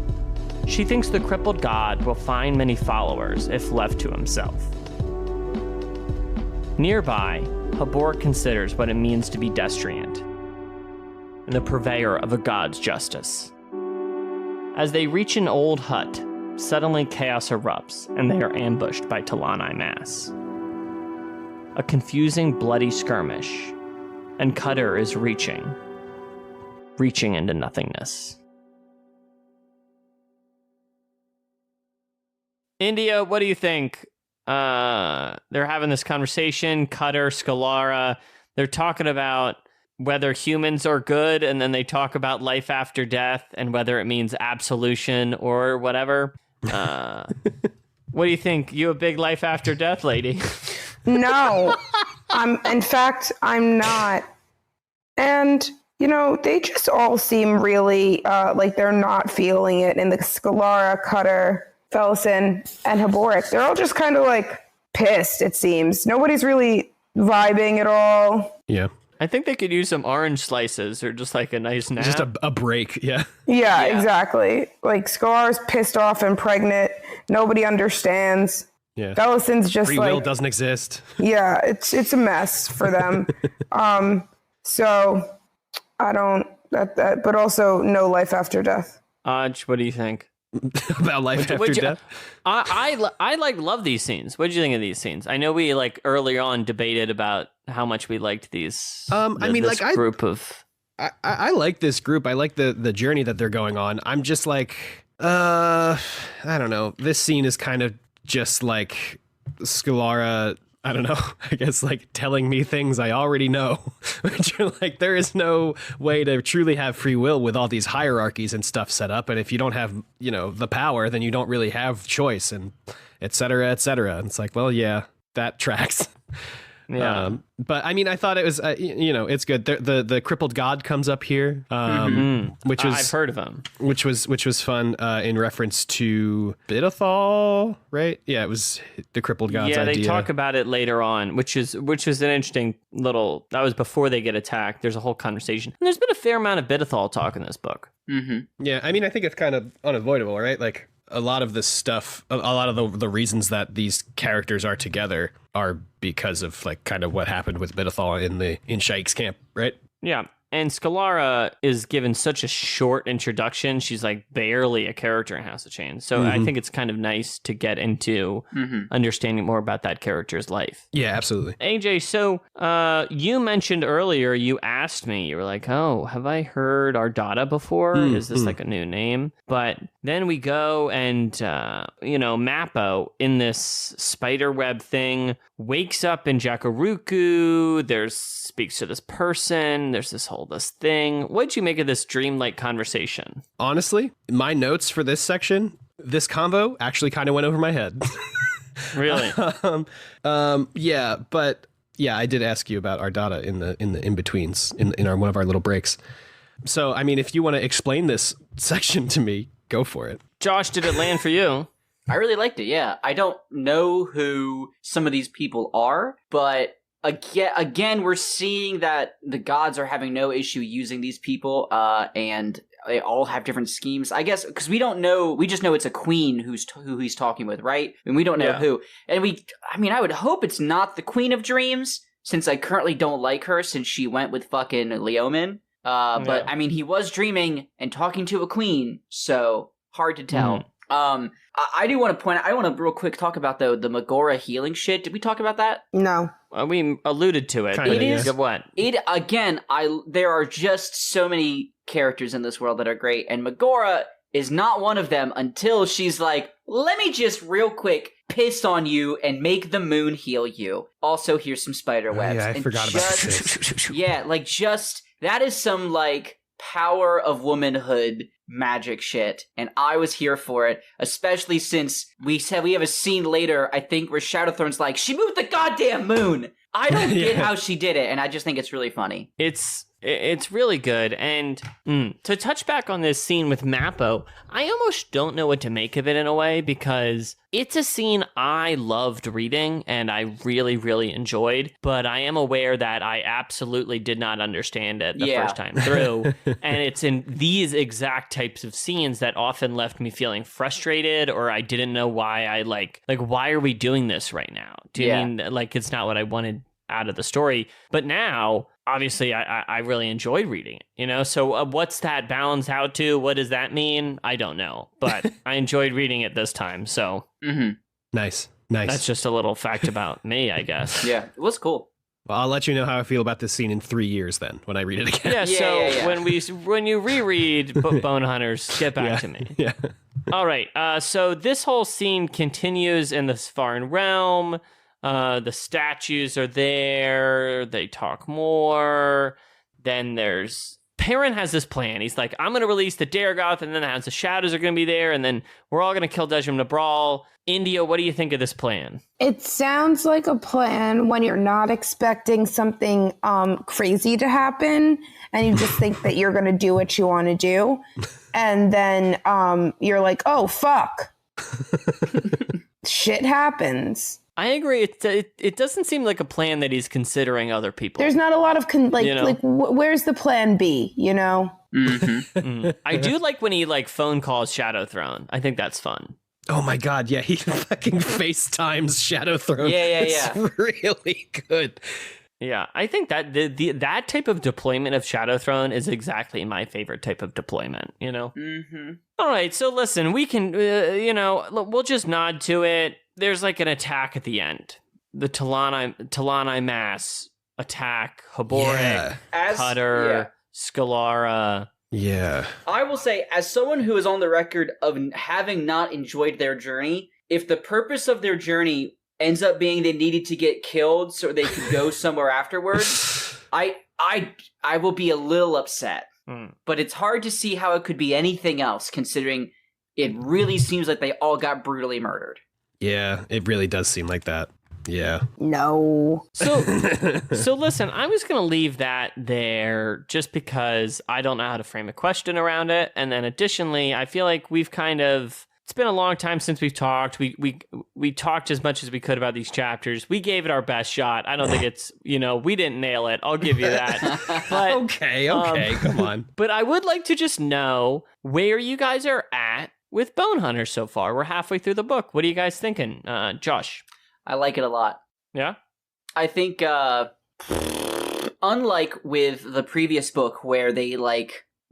She thinks the crippled god will find many followers if left to himself. Nearby, Habor considers what it means to be Destriant, and the purveyor of a god's justice. As they reach an old hut, suddenly chaos erupts and they are ambushed by Talani Mass. A confusing, bloody skirmish, and Cutter is reaching into nothingness. India, what do you think? They're having this conversation, Cutter, Skalara, they're talking about whether humans are good, and then they talk about life after death and whether it means absolution or whatever. What do you think? You a big life after death lady? No, in fact, I'm not. And, they just all seem really like they're not feeling it in the Skalara, Cutter, Felison, and Haboric. They're all just kind of like pissed, it seems. Nobody's really vibing at all. Yeah. I think they could use some orange slices or just like a nice nap. Just a break, yeah. Yeah, exactly. Like, Scar's pissed off and pregnant. Nobody understands. Yeah. Felison's just Free will doesn't exist. Yeah, it's a mess for them. So I don't but also no life after death. Aj, what do you think? About life after death? I love these scenes. What did you think of these scenes? I know we earlier on debated about how much we liked these. Group of. I like this group. I like the journey that they're going on. I'm just I don't know. This scene is kind of just like Skalara, I don't know, I guess telling me things I already know. Which are there is no way to truly have free will with all these hierarchies and stuff set up. And if you don't have, the power, then you don't really have choice and et cetera, et cetera. And it's well, yeah, that tracks. Yeah. But I mean, I thought it was, it's good. The crippled god comes up here, which was I've heard of him, which was fun in reference to Vidithal, right? Yeah, it was the crippled god's idea. Yeah, they talk about it later on, which is an interesting little. That was before they get attacked. There's a whole conversation, and there's been a fair amount of Vidithal talk in this book. Mm-hmm. Yeah, I mean, I think it's kind of unavoidable, right? A lot of this stuff, a lot of the reasons that these characters are together are because of kind of what happened with Vidithal in Shaik's camp, right? Yeah. And Skalara is given such a short introduction. She's barely a character in House of Chains. So I think it's kind of nice to get into understanding more about that character's life. Yeah, absolutely. AJ, so you mentioned earlier, you asked me, you were like, oh, have I heard Ardata before? Is this a new name? But then we go and, Mappo in this spiderweb thing wakes up in Jakuruku. Speaks to this person. There's this thing. What'd you make of this dreamlike conversation? Honestly, my notes for this section, this convo actually kind of went over my head. Really? Yeah, but yeah, I did ask you about Ardata in the in-betweens in one of our little breaks. So, I mean, if you want to explain this section to me, go for it. Josh, did it land for you? I really liked it, yeah. I don't know who some of these people are, but again, we're seeing that the gods are having no issue using these people, and they all have different schemes. I guess because we don't know, we just know it's a queen who he's talking with, right? And we don't know who. And I would hope it's not the Queen of Dreams, since I currently don't like her since she went with fucking Leomin. But I mean, he was dreaming and talking to a queen, so hard to tell. I do want to I want to real quick talk about the Megora healing shit. Did we talk about that? No. We alluded to it. Kinda, It is what? There are just so many characters in this world that are great, and Megora is not one of them until she's like, let me just real quick piss on you and make the moon heal you. Also, here's some spider webs. I forgot about this. Yeah, that is some power of womanhood magic shit, and I was here for it, especially since we have a scene later, I think, where Shadowthorn's like, she moved the goddamn moon! I don't get how she did it, and I just think it's really funny. It's really good, and to touch back on this scene with Mappo, I almost don't know what to make of it in a way, because it's a scene I loved reading, and I really, really enjoyed, but I am aware that I absolutely did not understand it the first time through, and it's in these exact types of scenes that often left me feeling frustrated, or I didn't know why why are we doing this right now? Do you mean, it's not what I wanted out of the story? But now, obviously, I really enjoyed reading it, So what's that balance out to? What does that mean? I don't know, but I enjoyed reading it this time, so. Nice. That's just a little fact about me, I guess. Yeah, it was cool. Well, I'll let you know how I feel about this scene in 3 years then, when I read it again. Yeah. When you reread Bonehunters, get back to me. Yeah. All right, so this whole scene continues in this foreign realm. The statues are there. They talk more. Then Perrin has this plan. He's like, I'm going to release the Jaghut, and then the Hounds of Shadows are going to be there, and then we're all going to kill Dejim Nabral. India, what do you think of this plan? It sounds like a plan when you're not expecting something crazy to happen, and you just think that you're going to do what you want to do. And then you're like, oh, fuck. Shit happens. I agree. It doesn't seem like a plan that he's considering other people. There's not a lot of where's the plan B? I do like when he phone calls Shadowthrone. I think that's fun. Oh my god, yeah, he fucking FaceTimes Shadowthrone. Yeah. It's really good. Yeah, I think that that type of deployment of Shadowthrone is exactly my favorite type of deployment. All right, so listen, we can we'll just nod to it. There's an attack at the end. The Talani mass attack. Haboric, Cutter, Scalara. Yeah. I will say, as someone who is on the record of having not enjoyed their journey, if the purpose of their journey ends up being they needed to get killed so they could go somewhere afterwards, I will be a little upset. But it's hard to see how it could be anything else, considering it really seems like they all got brutally murdered. Yeah, it really does seem like that. Yeah. No. So listen, I was going to leave that there just because I don't know how to frame a question around it. And then additionally, I feel like we've it's been a long time since we've talked. We talked as much as we could about these chapters. We gave it our best shot. I don't think it's, we didn't nail it. I'll give you that. But, okay, come on. But I would like to just know where you guys are at with Bonehunters so far. We're halfway through the book. What are you guys thinking? Josh? I like it a lot. Yeah? I think, unlike with the previous book where they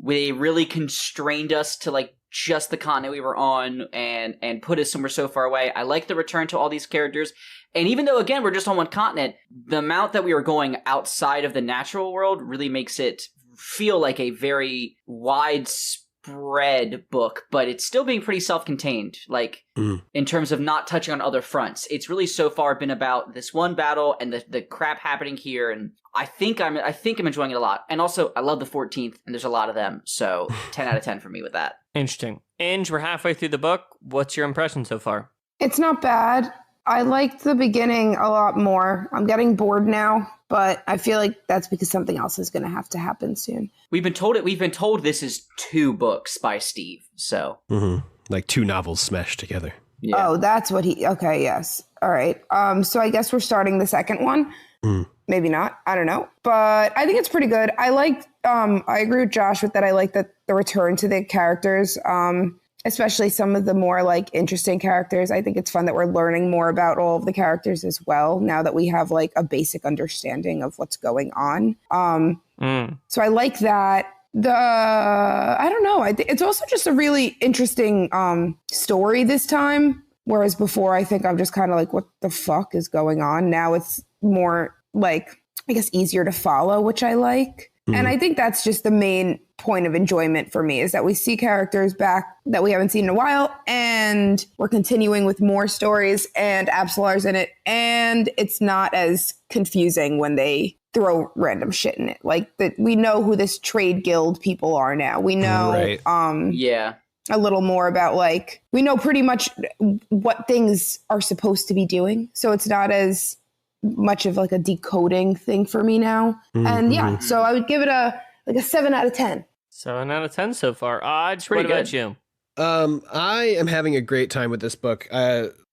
really constrained us to just the continent we were on and put us somewhere so far away, I like the return to all these characters. And even though, again, we're just on one continent, the amount that we are going outside of the natural world really makes it feel like a very widespread book, but it's still being pretty self-contained, in terms of not touching on other fronts. It's really so far been about this one battle and the crap happening here, and I think I'm enjoying it a lot. And also, I love the 14th, and there's a lot of them, so 10 out of 10 for me with that. Interesting. Ange, we're halfway through the book. What's your impression so far? It's not bad. I liked the beginning a lot more. I'm getting bored now, but I feel like that's because something else is going to have to happen soon. We've been told this is 2 books by Steve, so. Mm-hmm. Like 2 novels smashed together. Yeah. Oh, that's what okay, yes. All right. So I guess we're starting the second one. maybe not. I don't know. But I think it's pretty good. I agree with Josh with that. I like that the return to the characters, especially some of the more like interesting characters. I think it's fun that we're learning more about all of the characters as well, now that we have like a basic understanding of what's going on. So I like that. I don't know. It's also just a really interesting story this time. Whereas before, I think I'm just kind of like, what the fuck is going on? Now it's more like, I guess, easier to follow, which I like. And I think that's just the main point of enjoyment for me, is that we see characters back that we haven't seen in a while, and we're continuing with more stories, and Absolar's in it, and it's not as confusing when they throw random shit in it. Like, that we know who this trade guild people are now. We know a little more about, like, we know pretty much what things are supposed to be doing. So it's not as much of like a decoding thing for me now. And yeah, so I would give it a 7 out of 10. 7 out of 10 so far. Odds, Pretty what about you? I am having a great time with this book.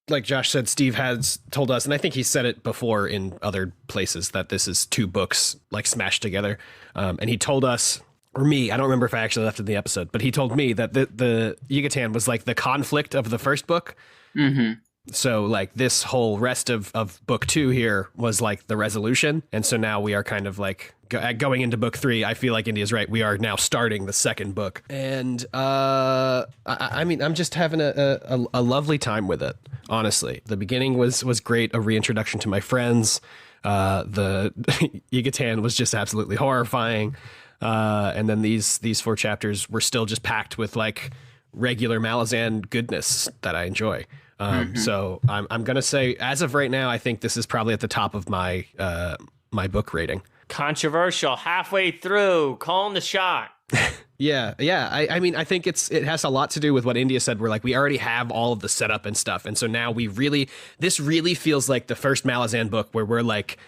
Like Josh said, Steve has told us, and I think he said it before in other places, that this is 2 books like smashed together. And he told us, or me, I don't remember if I actually left in the episode, but he told me that the Yucatan was like the conflict of the first book. So like this whole rest of book 2 here was like the resolution. And so now we are kind of like going into book 3. I feel like India's right. We are now starting the second book. And I mean, I'm just having a lovely time with it, honestly. The beginning was great. A reintroduction to my friends. The Yucatan was just absolutely horrifying. And then these 4 chapters were still just packed with like regular Malazan goodness that I enjoy. So I'm going to say, as of right now, I think this is probably at the top of my my book rating. Controversial. Halfway through, calling the shot. Yeah. I mean, I think it has a lot to do with what India said. We're like, we already have all of the setup and stuff. And so now this really feels like the first Malazan book where we're like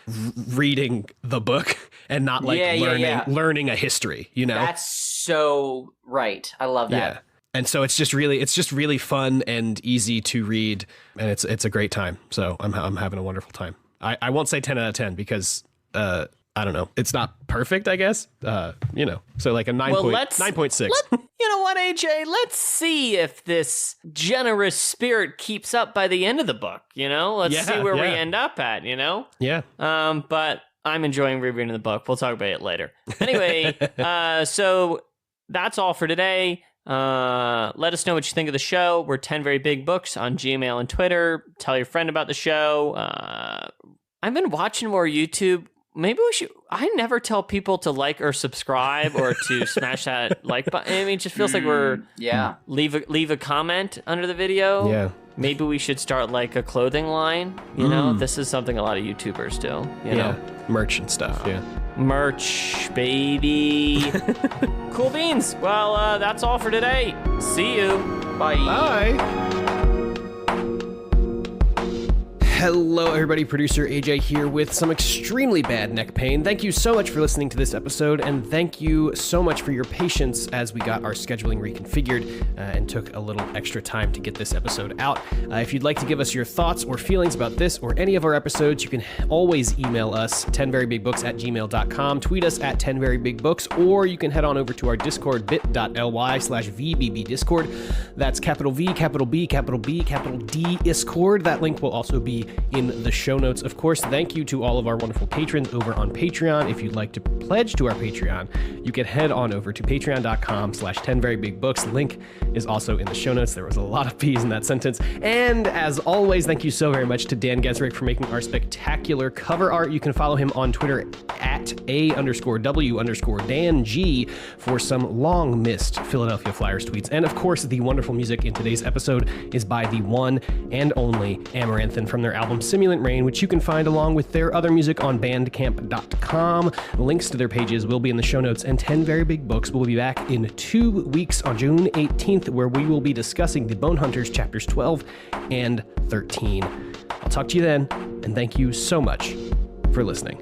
reading the book and not like learning a history, you know? That's so right. I love that. Yeah. And so it's just really fun and easy to read, and it's a great time. So I'm having a wonderful time. I won't say 10 out of 10 because I don't know. It's not perfect, I guess. You know. So like a 9.6. You know what, AJ? Let's see if this generous spirit keeps up by the end of the book, you know? Let's see where we end up at, you know? Yeah. But I'm enjoying rereading the book. We'll talk about it later. Anyway, so that's all for today. Let us know what you think of the show. We're 10 Very Big Books on Gmail and Twitter. Tell your friend about the show. I've been watching more YouTube. Maybe we should. I never tell people to like or subscribe or to smash that like button. I mean, it just feels like we're leave a comment under the video. Yeah. Maybe we should start like a clothing line. You know, this is something a lot of YouTubers do. You know, merch and stuff. Yeah. Merch, baby. Cool beans. Well, that's all for today. See you. Bye. Bye. Hello, everybody. Producer AJ here with some extremely bad neck pain. Thank you so much for listening to this episode, and thank you so much for your patience as we got our scheduling reconfigured and took a little extra time to get this episode out. If you'd like to give us your thoughts or feelings about this or any of our episodes, you can always email us 10verybigbooks@gmail.com, tweet us at 10verybigbooks, or you can head on over to our Discord, bit.ly/VBB Discord. That's capital V, capital B, capital B, capital D Discord. That link will also be in the show notes. Of course, thank you to all of our wonderful patrons over on Patreon. If you'd like to pledge to our Patreon, you can head on over to patreon.com/10verybigbooks. Link is also in the show notes. There was a lot of P's in that sentence. And as always, thank you so very much to Dan Gesrick for making our spectacular cover art. You can follow him on Twitter at @A_W_Dan G for some long missed Philadelphia Flyers tweets. And of course, the wonderful music in today's episode is by the one and only Amaranthin from their album Simulant Rain, which you can find along with their other music on bandcamp.com. Links to their pages will be in the show notes, and 10 Very Big Books will be back in 2 weeks on June 18th, where we will be discussing the Bonehunters chapters 12 and 13. I'll talk to you then, and thank you so much for listening.